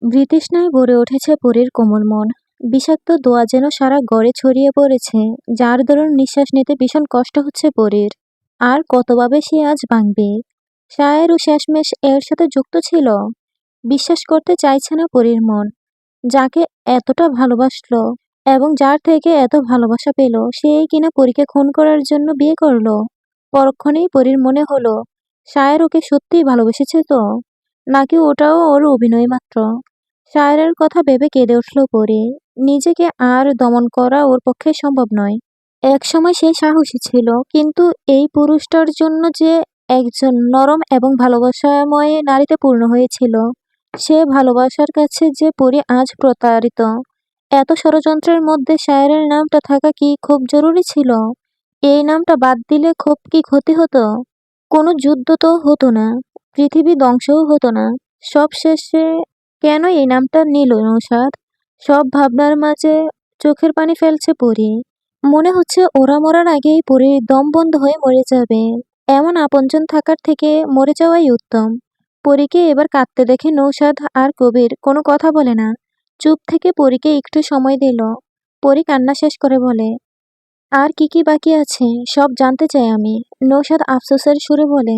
বৃতৃষ্ণায় ভরে উঠেছে পরীর কোমল মন। বিষাক্ত দোয়া যেন সারা ঘরে ছড়িয়ে পড়েছে, যার দরুন নিঃশ্বাস নিতে ভীষণ কষ্ট হচ্ছে পরীর। আর কতভাবে সে আজ ভাঙবে? শায়ের ও শেষমেশ এর সাথে যুক্ত ছিল। বিশ্বাস করতে চাইছে না পরীর মন। যাকে এতটা ভালোবাসলো এবং যার থেকে এত ভালোবাসা পেল, সেই কিনা পরীকে খুন করার জন্য বিয়ে করলো। পরক্ষণেই পরীর মনে হলো, শায়ের ওকে সত্যিই ভালোবেসেছে তো, নাকি ওটাও ওর অভিনয় মাত্র। শায়রের কথা ভেবে কেঁদে উঠল পরে। নিজেকে আর দমন করা ওর পক্ষে সম্ভব নয়। একসময় সে সাহসী ছিল, কিন্তু এই পুরুষটার জন্য যে একজন নরম এবং ভালোবাসাময় নারীতে পূর্ণ হয়েছিল, সে ভালোবাসার কাছে যে পরি আজ প্রতারিত। এত ষড়যন্ত্রের মধ্যে শায়রের নামটা থাকা কি খুব জরুরি ছিল? এই নামটা বাদ দিলে খুব কি ক্ষতি হতো? কোনো যুদ্ধ তো হতো না, পৃথিবী ধ্বংসও হতো না। সব শেষে কেন এই নামটা নিল নৌশাদ? সব ভাবনার মাঝে চোখের পানি ফেলছে পরি। মনে হচ্ছে ওরা মরার আগেই পরির দম বন্ধ হয়ে মরে যাবে। এমন আপনজন থাকার থেকে মরে যাওয়াই উত্তম। পরীকে এবার কাঁদতে দেখে নৌশাদ আর কবির কোনো কথা বলে না। চুপ থেকে পরীকে একটু সময় দিল। পরী কান্না শেষ করে বলে, আর কি কি বাকি আছে সব জানতে চাই আমি। নৌশাদ আফসোসের সুরে বলে,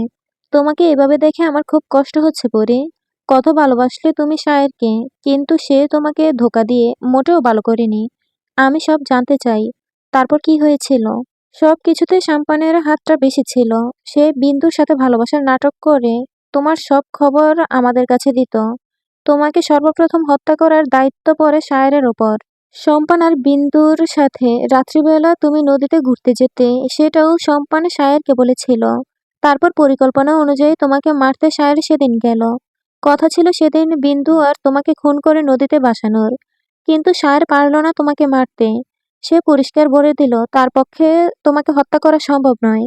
তোমাকে এভাবে দেখে আমার খুব কষ্ট হচ্ছে পরি। কত ভালোবাসলে তুমি শায়েরকে, কিন্তু সে তোমাকে ধোঁকা দিয়ে মোটেও ভালো করেনি। আমি সব জানতে চাই। তারপর কি হয়েছিল? সব কিছুতে সাম্পানের হাতটা বেশি ছিল। সে বিন্দুর সাথে ভালোবাসার নাটক করে তোমার সব খবর আমাদের কাছে দিত। তোমাকে সর্বপ্রথম হত্যা করার দায়িত্ব পড়ে শায়েরের ওপর। সম্পান আর বিন্দুর সাথে রাত্রিবেলা তুমি নদীতে ঘুরতে যেতে, সেটাও সম্পান শায়েরকে বলেছিল। তারপর পরিকল্পনা অনুযায়ী তোমাকে মারতে শায়ের সেদিন গেল। কথা ছিল সেদিন বিন্দু আর তোমাকে খুন করে নদীতে ভাসানোর। কিন্তু শায়ের পারল না তোমাকে মারতে। সে পরিষ্কার বলে দিল তার পক্ষে তোমাকে হত্যা করা সম্ভব নয়।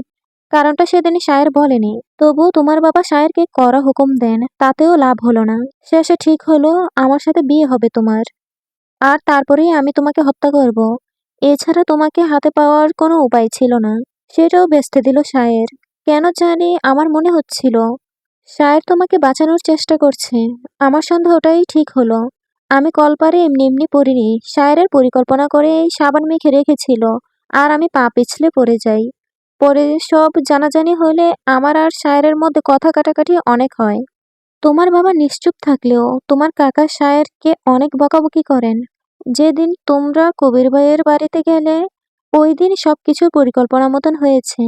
কারণটা সেদিনই শায়ের বলেনি। তবুও তোমার বাবা শায়েরকে কড়া হুকুম দেন, তাতেও লাভ হলো না। শেষে ঠিক হলো আমার সাথে বিয়ে হবে তোমার। আর তারপরেই আমি তোমাকে হত্যা করব। এছাড়া তোমাকে হাতে পাওয়ার কোনো উপায় ছিল না। সেটাও বেচতে দিল শায়ের। কেন জানি আমার মনে হচ্ছিল, শায়ের তোমাকে বাঁচানোর চেষ্টা করছে। আমার সন্দেহটাই ঠিক হলো। আমি কলপারে এমনি এমনি পড়িনি। শায়েরের পরিকল্পনা করে এই সাবান মেখে রেখেছিল, আর আমি পা পিছলে পড়ে যাই। পরে সব জানাজানি হলে আমার আর শায়েরের মধ্যে কথা কাটাকাটি অনেক হয়। তোমার বাবা নিশ্চুপ থাকলেও তোমার কাকা শায়েরকে অনেক বকাবকি করেন। যেদিন তোমরা কবির ভাইয়ের বাড়িতে গেলে, ওই দিন সবকিছু পরিকল্পনা মতন হয়েছে।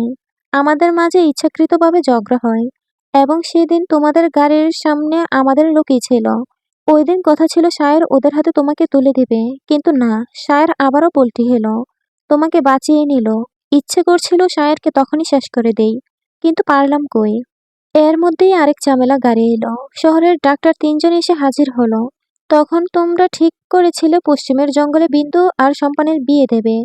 আমাদের মাঝে ইচ্ছাকৃতভাবে ঝগড়া হয়, এবং সেদিন তোমাদের গাড়ির সামনে আমাদের লোকই ছিল। ওই দিন কথা ছিল শায়ের ওদের হাতে তোমাকে তুলে দিবে, কিন্তু না, শায়ের আবারও পল্টি এলো, তোমাকে বাঁচিয়ে নিল। ইচ্ছে করছিল শায়েরকে তখনই শেষ করে দেই, কিন্তু পারলাম কই। এর মধ্যেই আরেক ঝামেলা গাড়ি এলো। শহরের ডাক্তার ৩ জন এসে হাজির হলো। তখন তোমরা ঠিক করেছিলে পশ্চিমের জঙ্গলে বিন্দু আর সম্পানের বিয়ে দেবে।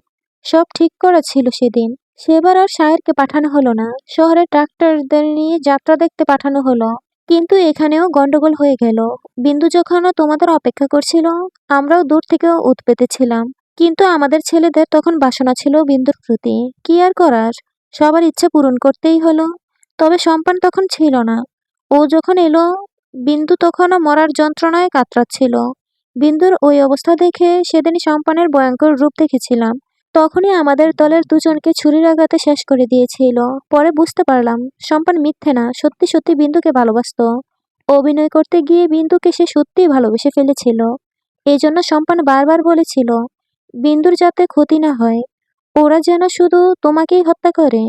সব ঠিক করা ছিল সেদিন। সেবার আর শায়েরকে পাঠানো হলো না। শহরের ডাক্তারদের নিয়ে যাত্রা দেখতে পাঠানো হলো। কিন্তু এখানেও গন্ডগোল হয়ে গেল। বিন্দু যখন তোমাদের অপেক্ষা করছিল, আমরাও দূর থেকে উৎ পেতেছিলাম। কিন্তু আমাদের ছেলেদের তখন বাসনা ছিল বিন্দুর প্রতি। কি আর করার, সবার ইচ্ছে পূরণ করতেই হলো। তবে সম্পান তখন ছিল না। ও যখন এলো, বিন্দু তখনও মরার যন্ত্রণায় কাতরাচ্ছিল। বিন্দুর ওই অবস্থা দেখে সেদিন সম্পানের ভয়ঙ্কর রূপ দেখেছিলাম। তখনই আমাদের দলের 2জনকে ছুরির আঘাতে শেষ করে দিয়েছিল। পরে বুঝতে পারলাম সম্পান মিথ্যে না, সত্যি সত্যি বিন্দুকে ভালোবাসতো। অভিনয় করতে গিয়ে বিন্দুকে সে সত্যিই ভালোবেসে ফেলেছিল। এই জন্য সম্পান বারবার বলেছিল, বিন্দুর যাতে ক্ষতি না হয়, ওরা যেন শুধু তোমাকেই হত্যা করে।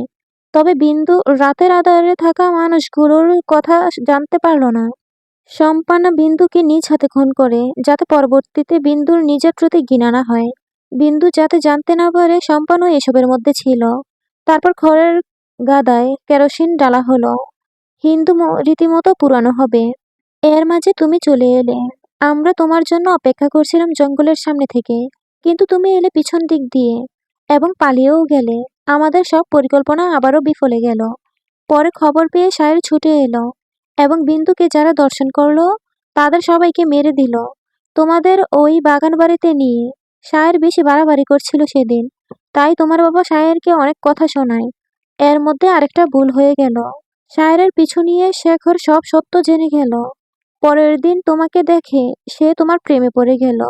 তবে বিন্দু রাতের আঁধারে থাকা মানুষগুলোর কথা জানতে পারল না। সম্পান বিন্দুকে নিজ হাতে খুন করে, যাতে পরবর্তীতে বিন্দুর নিজের প্রতি ঘৃণা না হয়। বিন্দু যাতে জানতে না পারে সম্পানও এসবের মধ্যে ছিল। তারপর খড়ের গাদায় কেরোসিন ডালা হলো। হিন্দু রীতিমতো পুরানো হবে। এর মাঝে তুমি চলে এলে। আমরা তোমার জন্য অপেক্ষা করছিলাম জঙ্গলের সামনে থেকে, কিন্তু তুমি এলে পিছন দিক দিয়ে, এবং পালিয়েও গেলে। আমাদের সব পরিকল্পনা আবারও বিফলে গেল। পরে খবর পেয়ে শায়ের ছুটে এলো, এবং বিন্দুকে যারা দর্শন করলো তাদের সবাইকে মেরে দিল তোমাদের ওই বাগান বাড়িতে নিয়ে। শায়ের বেশি বাড়াবাড়ি করছিল সেদিন, তাই তোমার বাবা শায়েরকে অনেক কথা শোনায়। এর মধ্যে আরেকটা ভুল হয়ে গেল। শায়েরের পিছু নিয়ে শেখর সব সত্য জেনে গেল। পরের দিন তোমাকে দেখে সে তোমার প্রেমে পড়ে গেল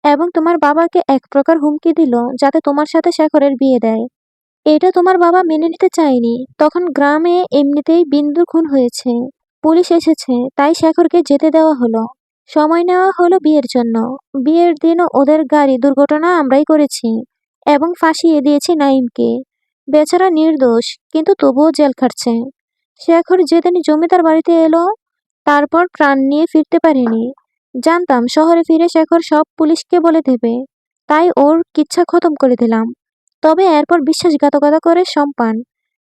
এবং তোমার বাবাকে এক প্রকার হুমকি দিল যাতে তোমার সাথে শেখরের বিয়ে দেয়। এটা তোমার বাবা মেনে নিতে চায়নি। তখন গ্রামে এমনিতেই বিন্দুর খুন হয়েছে। পুলিশ এসেছে, তাই শেখরকে যেতে দেওয়া হলো। সময় নেওয়া হলো বিয়ের জন্য। বিয়ের দিনও ওদের গাড়ি দুর্ঘটনা আমরাই করেছি এবং ফাঁসিয়ে দিয়েছি নাইমকে। বেচারা নির্দোষ, কিন্তু তবুও জেল খাটছে। শেখর যেদিন জমিদার বাড়িতে এলো, তারপর প্রাণ নিয়ে ফিরতে পারেনি। জানতাম শহরে ফিরে শেখর সব পুলিশকে বলে দেবে, তাই ওর কিচ্ছা খতম করে দিলাম। তবে এরপর বিশ্বাসঘাতকতা করে সম্পান।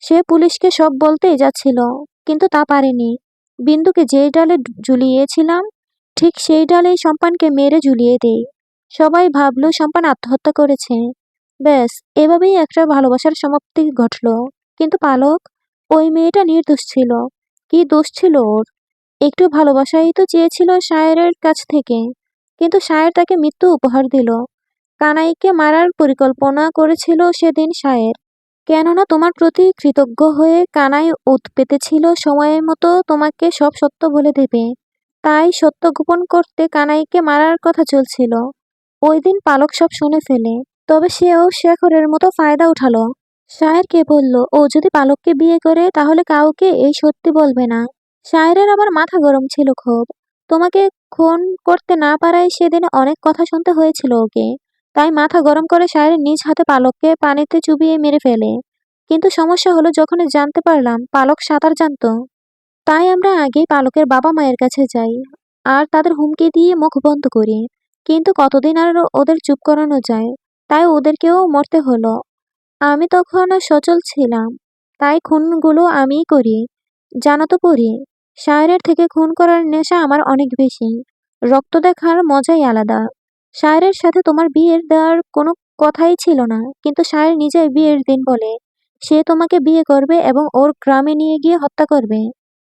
সে পুলিশকে সব বলতেই যাচ্ছিল, কিন্তু তা পারেনি। বিন্দুকে যেই ডালে ঝুলিয়েছিলাম, ঠিক সেই ডালেই সম্পানকে মেরে ঝুলিয়ে দেই। সবাই ভাবলো সম্পান আত্মহত্যা করেছে। ব্যাস, এভাবেই একটা ভালোবাসার সমাপ্তি ঘটলো। কিন্তু পালক, ওই মেয়েটা নির্দোষ ছিল। কি দোষ ছিল ওর? একটু ভালোবাসাই তো চেয়েছিল শায়েরের কাছ থেকে, কিন্তু শায়ের তাকে মৃত্যু উপহার দিল। কানাইকে মারার পরিকল্পনা করেছিল সেদিন শায়ের, কেননা তোমার প্রতি কৃতজ্ঞ হয়ে। কানাই ওত পেতেছিল সময় মতো তোমাকে সব সত্য বলে দেবে, তাই সত্য গোপন করতে কানাইকে মারার কথা চলছিল। ওই দিন পালক সব শুনে ফেলে, তবে সেও শেখরের মতো ফায়দা উঠালো। শায়েরকে বলল ও যদি পালককে বিয়ে করে তাহলে কাউকে এই সত্যি বলবে না। শায়েরের আবার মাথা গরম ছিল খুব। তোমাকে খুন করতে না পারায় সেদিন অনেক কথা শুনতে হয়েছিল ওকে। তাই মাথা গরম করে শায়ের নিজ হাতে পালককে পানিতে চুবিয়ে মেরে ফেলে। কিন্তু সমস্যা হলো যখনই জানতে পারলাম পালক সাঁতার জানতো, তাই আমরা আগেই পালকের বাবা মায়ের কাছে যাই আর তাদের হুমকি দিয়ে মুখ বন্ধ করি। কিন্তু কতদিন আর ওদের চুপ করানো যায়, তাই ওদেরকেও মরতে হলো। আমি তখন সচল ছিলাম, তাই খুনগুলো আমিই করি। জানো তো পড়ি, শায়েরের থেকে খুন করার নেশা আমার অনেক বেশি। রক্ত দেখার মজাই আলাদা। শায়েরের সাথে তোমার বিয়ের দেওয়ার কোনো কথাই ছিল না, কিন্তু শায়ের নিজেই বিয়ের দিন বলে সে তোমাকে বিয়ে করবে এবং ওর গ্রামে নিয়ে গিয়ে হত্যা করবে।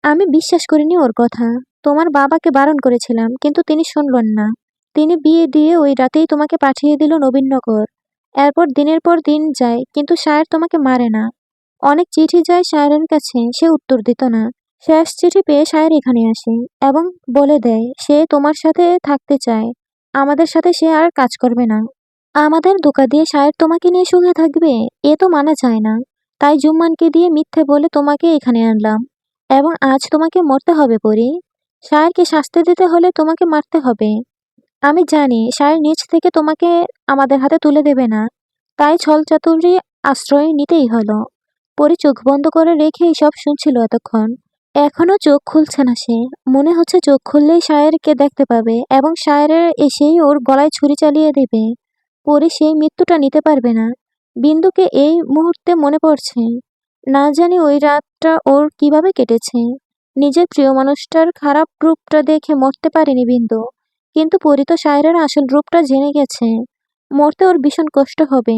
আমি বিশ্বাস করিনি ওর কথা। তোমার বাবাকে বারণ করেছিলাম, কিন্তু তিনি শুনলেন না। তিনি বিয়ে দিয়ে ওই রাতেই তোমাকে পাঠিয়ে দিল নবীনগর। এরপর দিনের পর দিন যায়, কিন্তু শায়ের তোমাকে মারে না। অনেক চিঠি যায় শায়েরের কাছে, সে উত্তর দিত না। শেষ চিঠি পেয়ে শায়ের এখানে আসে এবং বলে দেয় সে তোমার সাথে থাকতে চায়। আমাদের সাথে সে আর কাজ করবে না। আমাদের ধোঁকা দিয়ে শায়ের তোমাকে নিয়ে সুখে থাকবে, এ তো মানা যায় না। তাই জুম্মানকে দিয়ে মিথ্যে বলে তোমাকে এখানে আনলাম এবং আজ তোমাকে মরতে হবে পরি। শায়েরকে শাস্তি দিতে হলে তোমাকে মারতে হবে। আমি জানি শায়ের নিজ থেকে তোমাকে আমাদের হাতে তুলে দেবে না, তাই ছলচাতুরি আশ্রয় নিতেই হলো। পরি চোখ বন্ধ করে রেখেই সব শুনছিল এতক্ষণ। এখনো চোখ খুলছে না সে। মনে হচ্ছে চোখ খুললেই শায়েরকে দেখতে পাবে এবং শায়েরের এসেই ওর গলায় ছুরি চালিয়ে দেবে। পরি সেই মৃত্যুটা নিতে পারবে না। বিন্দুকে এই মুহূর্তে মনে পড়ছে। না জানি ওই রাতটা ওর কিভাবে কেটেছে। নিজের প্রিয় মানুষটার খারাপ রূপটা দেখে মরতে পারেনি বিন্দু, কিন্তু পরি তো শায়েরের আসল রূপটা জেনে গেছে। মরতে ওর ভীষণ কষ্ট হবে।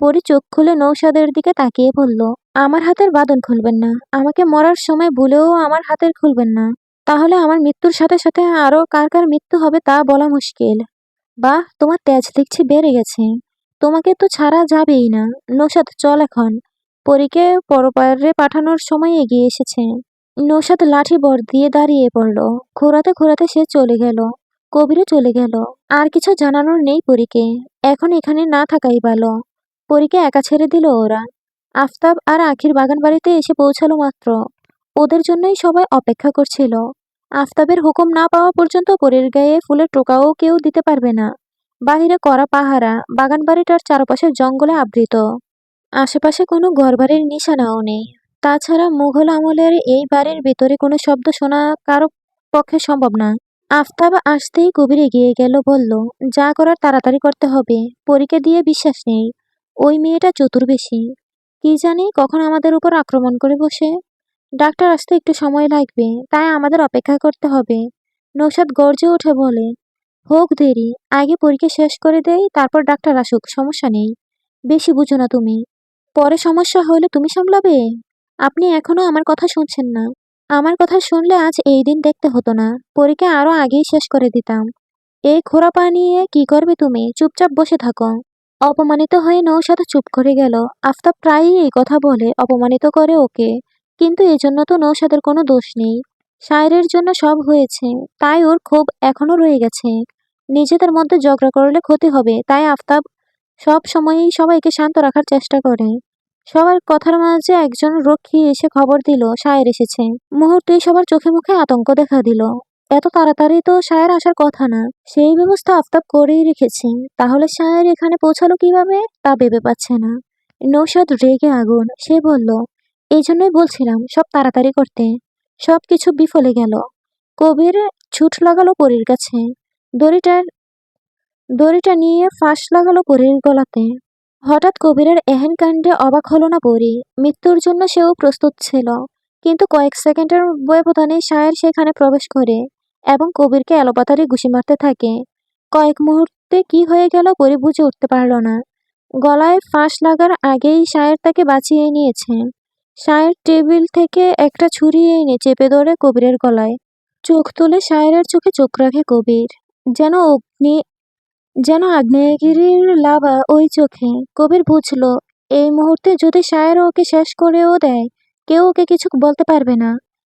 পরি চোখ খুলে নৌশাদের দিকে তাকিয়ে বলল, আমার হাতের বাঁধন খুলবেন না। আমাকে মরার সময় ভুলেও আমার হাতের খুলবেন না। তাহলে আমার মৃত্যুর সাথে সাথে আরো কার কার মৃত্যু হবে তা বলা মুশকিল। বাহ, তোমার তেজ দেখছি বেড়ে গেছে। তোমাকে তো ছাড়া যাবেই না। নৌশাদ, চল এখন। পরীকে পরপারে পাঠানোর সময় এগিয়ে এসেছে। নৌশাদ লাঠি বর দিয়ে দাঁড়িয়ে পড়ল। ঘোরাতে ঘোরাতে সে চলে গেল। কবিরও চলে গেল। আর কিছু জানানোর নেই পরীকে। এখন এখানে না থাকাই ভালো। পরীকে একা ছেড়ে দিল ওরা। আফতাব আর আখির বাগান বাড়িতে এসে পৌঁছালো মাত্র। ওদের জন্যই সবাই অপেক্ষা করছিল। আফতাবের হুকুম না পাওয়া পর্যন্ত পরীর গায়ে ফুলের টোকাও কেউ দিতে পারবে না। বাহিরে করা পাহারা, বাগান বাড়িটার চারপাশে জঙ্গলে আবৃত। আশেপাশে কোনো ঘরবাড়ির নিশানাও নেই। তাছাড়া মুঘল আমলের এই বাড়ির ভেতরে কোনো শব্দ শোনা কারো পক্ষে সম্ভব না। আফতাব আসতেই কবির এগিয়ে গেল, বলল, যা করার তাড়াতাড়ি করতে হবে। পরীকে দিয়ে বিশ্বাস নেই। ওই মেয়েটা চতুর বেশি। কি জানি কখন আমাদের উপর আক্রমণ করে বসে। ডাক্তার আসতে একটু সময় লাগবে, তাই আমাদের অপেক্ষা করতে হবে। নৌশাদ গর্জে উঠে বলে, হোক দেরি, আগে পরীক্ষা শেষ করে দেই, তারপর ডাক্তার আসুক, সমস্যা নেই। বেশি বুঝো না তুমি। পরে সমস্যা হলে তুমি সামলাবে। আপনি এখনো আমার কথা শুনছেন না। আমার কথা শুনলে আজ এই দিন দেখতে হতো না। পরীক্ষা আরো আগেই শেষ করে দিতাম। এই খোঁড়া পা নিয়ে কি করবে তুমি? চুপচাপ বসে থাকো। অপমানিত হয়ে নৌশাদ চুপ করে গেল। আফতাব প্রায়ই এই কথা বলে, অপমানিত করে ওকে, কিন্তু এজন্য তো নৌশাদের কোনো দোষ নেই। শায়েরের জন্য সব হয়েছে, তাই ওর ক্ষোভ এখনো রয়ে গেছে। নিজেদের মধ্যে ঝগড়া করলে ক্ষতি হবে, তাই আফতাব সব সময়ই সবাইকে শান্ত রাখার চেষ্টা করে। সবার কথার মাঝে একজন রক্ষী এসে খবর দিল শায়ের এসেছে। মুহূর্তেই সবার চোখে মুখে আতঙ্ক দেখা দিল। এত তাড়াতাড়ি তো শায়ের আসার কথা না। সেই ব্যবস্থা আফতাব করেই রেখেছে। তাহলে শায়ের এখানে পৌঁছালো কিভাবে তা ভেবে পাচ্ছে না। নৌশাদ রেগে আগুন। সে বলল, এই জন্যই বলছিলাম সব তাড়াতাড়ি করতে। সবকিছু বিফলে গেল। কবির ছুট লাগালো পরীর কাছে। দড়িটার দড়িটা নিয়ে ফাঁস লাগালো পরীর গলাতে। হঠাৎ কবিরের এহেন কাণ্ডে অবাক হলো না পরী। মৃত্যুর জন্য সেও প্রস্তুত ছিল, কিন্তু কয়েক সেকেন্ডের ব্যবধানে শায়ের সেখানে প্রবেশ করে এবং কবিরকে এলোপাতাড়ি ঘুষি মারতে থাকে। কয়েক মুহূর্তে কি হয়ে গেল পরী বুঝে উঠতে পারল না। গলায় ফাঁস লাগার আগেই শায়ের তাকে বাঁচিয়ে নিয়েছে। শায়ের টেবিল থেকে একটা ছুরি এনে চেপে ধরে কবিরের গলায়। চোখ তুলে শায়েরের চোখে চোখ রাখে কবির। যেন অগ্নি যেন আগ্নেয়গিরির লাভা ওই চোখে। কবির বুঝল, এই মুহূর্তে যদি শায়ের ওকে শেষ করেও দেয়, কেউ ওকে কিছু বলতে পারবে না।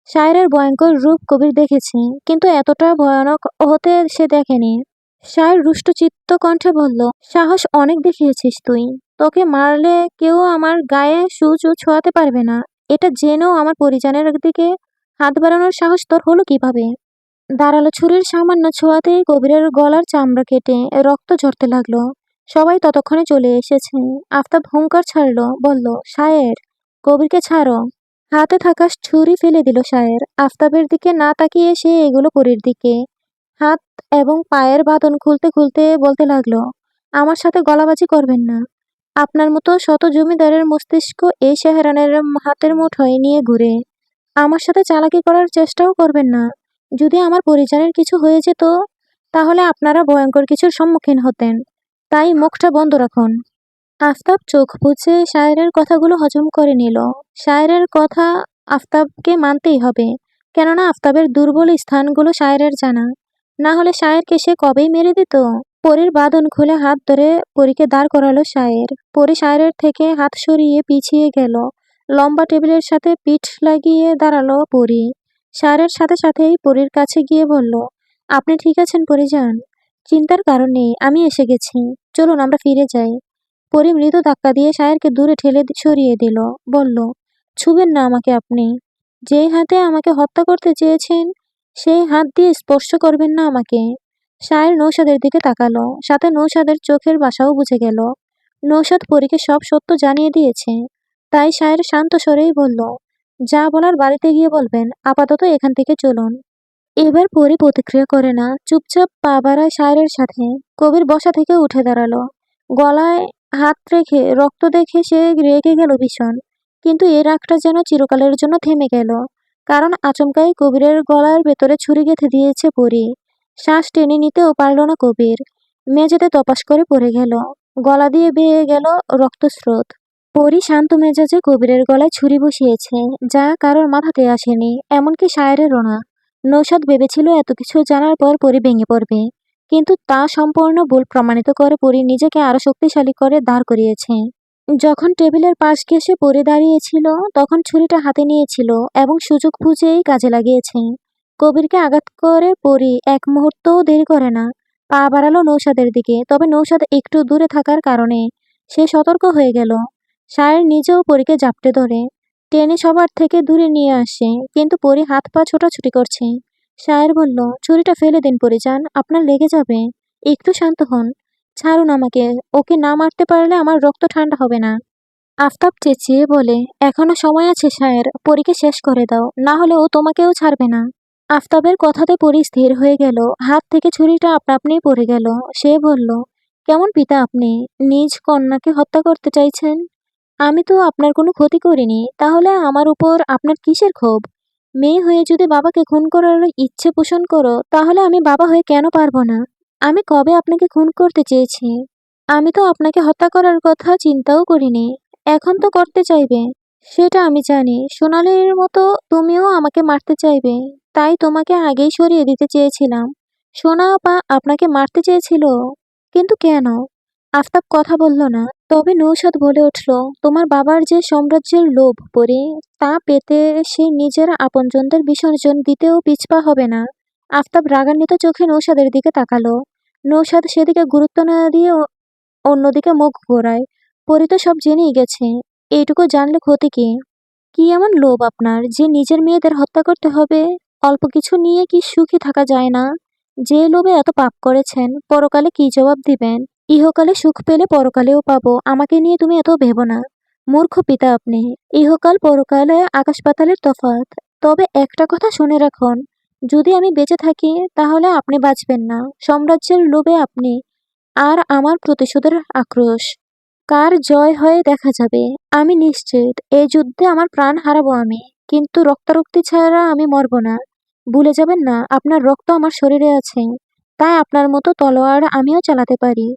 শায়েরের ভয়ঙ্কর রূপ কবির দেখেছে, কিন্তু এতটা ভয়ানক হতে সে দেখেনি। শায়ের রুষ্টচিত্ত কণ্ঠে বলল, সাহস অনেক দেখিয়েছিস তুই। তোকে মারলে কেউ আমার গায়ে সূচও ছোঁয়াতে পারবে না। এটা জেনেও আমার পরিজনের দিকে হাত বাড়ানোর সাহস তোর হলো কিভাবে? ধারালো ছুরির সামান্য ছোঁয়াতেই কবিরের গলার চামড়া কেটে রক্ত ঝরতে লাগলো। সবাই ততক্ষণে চলে এসেছে। আফতাব হুঙ্কার ছাড়লো, বলল, শায়ের, কবিরকে ছাড়ো। হাতে থাকা ছুরি ফেলে দিল শায়ের। আফতাবের দিকে না তাকিয়ে সে এগুলো পরীর দিকে। হাত এবং পায়ের বাঁধন খুলতে খুলতে বলতে লাগলো, আমার সাথে গলাবাজি করবেন না। আপনার মতো শত জমিদারের মস্তিষ্ক এই শেহরানের হাতের মুঠোয় নিয়ে ঘুরে। আমার সাথে চালাকি করার চেষ্টাও করবেন না। যদি আমার পরিজনের কিছু হয়ে যেত, তাহলে আপনারা ভয়ঙ্কর কিছুর সম্মুখীন হতেন। তাই মুখটা বন্ধ রাখুন। আফতাব চোখ বুজে শায়েরের কথাগুলো হজম করে নিল। শায়েরের কথা আফতাবকে মানতেই হবে, কেননা আফতাবের দুর্বল স্থানগুলো শায়েরের জানা। না হলে শায়েরকে সে কবেই মেরে দিত। পরীর বাঁধন খুলে হাত ধরে পরীকে দাঁড় করালো শায়ের। পরী শায়েরের থেকে হাত সরিয়ে পিছিয়ে গেল। লম্বা টেবিলের সাথে পিঠ লাগিয়ে দাঁড়ালো পরী। শায়েরের সাথে সাথেই পরীর কাছে গিয়ে বলল, আপনি ঠিক আছেন পরীজান? চিন্তার কারণ নেই, আমি এসে গেছি। চলুন আমরা ফিরে যাই। পরী মৃদু ধাক্কা দিয়ে শায়েরকে দূরে ঠেলে সরিয়ে দিল। বলল, ছুবেন না আমাকে আপনি। যেই হাতে আমাকে হত্যা করতে চেয়েছেন, সেই হাত দিয়ে স্পর্শ করবেন না আমাকে। শায়ের নৌশাদের দিকে তাকালো, সাথে নৌশাদের চোখের ভাষাও বুঝে গেল। নৌশাদ পরীকে সব সত্য জানিয়ে দিয়েছে। তাই শায়ের শান্ত স্বরেই বলল, যা বলার বাড়িতে গিয়ে বলবেন, আপাতত এখান থেকে চলুন। এবার পরী প্রতিক্রিয়া করে না, চুপচাপ পা বাড়ায় শায়েরের সাথে। কবির বসা থেকে উঠে দাঁড়ালো। গলায় হাত রেখে রক্ত দেখে সে রেগে গেল ভীষণ। কিন্তু এ রাগটা যেন চিরকালের জন্য থেমে গেল, কারণ আচমকাই কবিরের গলার ভেতরে ছুরি গেঁথে দিয়েছে পরী। শ্বাস টেনে নিতেও পারল না কবির। মেঝেতে তপাস করে পড়ে গেল। গলা দিয়ে বেয়ে গেল রক্তস্রোত। পরী শান্ত মেজাজে কবিরের গলায় ছুরি বসিয়েছে, যা কারোর মাথাতে আসেনি, এমনকি শায়েরেরও না। নৌশাদ ভেবেছিল এত কিছু জানার পর পরী ভেঙে পড়বে, কিন্তু তা সম্পূর্ণ ভুল প্রমাণিত করে পরী নিজেকে আরো শক্তিশালী করে দাঁড় করিয়েছে। যখন টেবিলের পাশ ঘেঁষে পড়ে দাঁড়িয়েছিল, তখন ছুরিটা হাতে নিয়েছিল এবং সুযোগ বুঝেই কাজে লাগিয়েছে। কবিরকে আঘাত করে পরী এক মুহূর্তও দেরি করে না, পা বাড়ালো নৌশাদের দিকে। তবে নৌশাদ একটু দূরে থাকার কারণে সে সতর্ক হয়ে গেল। শায়ের নিজেও পরীকে জাপটে ধরে টেনে সবার থেকে দূরে নিয়ে আসে, কিন্তু পরী হাত পা ছোটাছুটি করছে। শায়ের বলল, ছুরিটা ফেলে দিন পরীজান, আপনার লেগে যাবে। একটু শান্ত হন। ছাড়ুন আমাকে। ওকে না মারতে পারলে আমার রক্ত ঠান্ডা হবে না। আফতাব চেঁচিয়ে বলে, এখনো সময় আছে শায়ের, পরীকে শেষ করে দাও, না হলে ও তোমাকেও ছাড়বে না। আফতাবের কথাতে পরী স্থির হয়ে গেল। হাত থেকে ছুরিটা আপনা আপনি পড়ে গেল। সে বলল, কেমন পিতা আপনি, নিজ কন্যাকে হত্যা করতে চাইছেন? আমি তো আপনার কোনো ক্ষতি করিনি, তাহলে আমার উপর আপনার কিসের ক্ষোভ? মেয়ে হয়ে যদি বাবাকে খুন করার ইচ্ছে পোষণ করো, তাহলে আমি বাবা হয়ে কেন পারবো না? আমি কবে আপনাকে খুন করতে চেয়েছি? আমি তো আপনাকে হত্যা করার কথা চিন্তাও করিনি। এখন তো করতে চাইবে। সেটা আমি জানি। সোনালীর মতো তুমিও আমাকে মারতে চাইবে। তাই তোমাকে আগেই সরিয়ে দিতে চেয়েছিলাম। সোনা আপা আপনাকে মারতে চেয়েছিল, কিন্তু কেন? আফতাব কথা বলল না। তবে নৌশাদ বলে উঠল, তোমার বাবার যে সাম্রাজ্যের লোভ পড়ে তা পেতে সে নিজের আপনজনদের বিসর্জন দিতেও পিছপা হবে না। আফতাব রাগান্বিত চোখে নৌশাদের দিকে তাকালো। নৌশাদ সেদিকে গুরুত্ব না দিয়ে অন্যদিকে মুখ ঘোরায়। পরি তো সব জেনেই গেছে। এইটুকু জানলে ক্ষতি কি? কি এমন লোভ আপনার যে নিজের মেয়েদের হত্যা করতে হবে? অল্প কিছু নিয়ে কি সুখী থাকা যায় না? যে লোভে এত পাপ করেছেন, পরকালে কি জবাব দিবেন? ইহকালে সুখ পেলে পরকালেও পাবো, আমাকে নিয়ে তুমি এত ভেবো না। মূর্খ পিতা আপনি। ইহকাল পরকালে আকাশ পাতালের তফাৎ। তবে একটা কথা শুনে রাখুন, যদি আমি বেঁচে থাকি তাহলে আপনি বাঁচবেন না। সাম্রাজ্যের লোভে আপনি আর আমার প্রতিশোধের আক্রোশ। কার জয় হয় দেখা যাবে। আমি নিশ্চিত এই যুদ্ধে আমার প্রাণ হারাবো আমি, কিন্তু রক্তারক্তি ছাড়া আমি মরব না। ভুলে যাবেন না আপনার রক্ত আমার শরীরে আছে, তাই আপনার মতো তলোয়ার আমিও চালাতে পারি।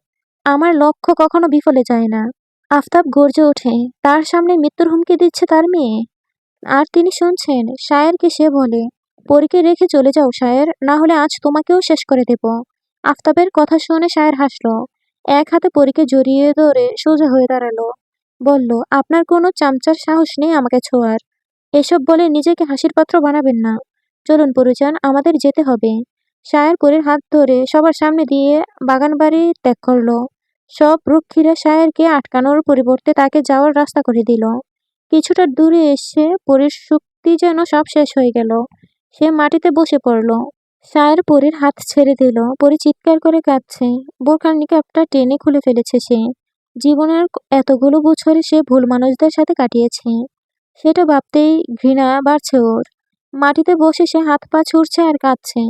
আমার লক্ষ্য কখনো বিফলে যায় না। আফতাব গর্জে ওঠে, তার সামনে মৃত্যুর হুমকি দিচ্ছে তার মেয়ে। আর তিনি শুনছেন শায়েরকে সে বলে, পরীকে রেখে চলে যাও শায়ের, না হলে আজ তোমাকেও শেষ করে দেব। আফতাবের কথা শুনে শায়ের হাসলো। এক হাতে পরীকে জড়িয়ে ধরে সোজা হয়ে দাঁড়ালো। বলল, আপনার কোনো চামচার সাহস নেই আমাকে ছোঁয়ার। এসব বলে নিজেকে হাসির পাত্র বানাবেন না। চলুন পরিজান, আমাদের যেতে হবে। শায়ের পরীর হাত ধরে সবার সামনে দিয়ে বাগান বাড়ি ত্যাগ করলো। সব রক্ষীরা শায়েরকে আটকানোর পরিবর্তে তাকে যাওয়ার রাস্তা করে দিল। কিছুটা দূরে এসে পরীর শক্তি যেন সব শেষ হয়ে গেল। সে মাটিতে বসে পড়ল। শায়ের পরীর হাত ছেড়ে দিল। পরী চিৎকার করে কাঁদছে। বোরখার নিকাবটা টেনে খুলে ফেলেছে সে। জীবনের এতগুলো বছরে সে ভুল মানুষদের সাথে কাটিয়েছে। সেটা ভাবতেই ঘৃণা বাড়ছে ওর। মাটিতে বসে সে হাত পা ছুড়ছে আর কাঁদছে।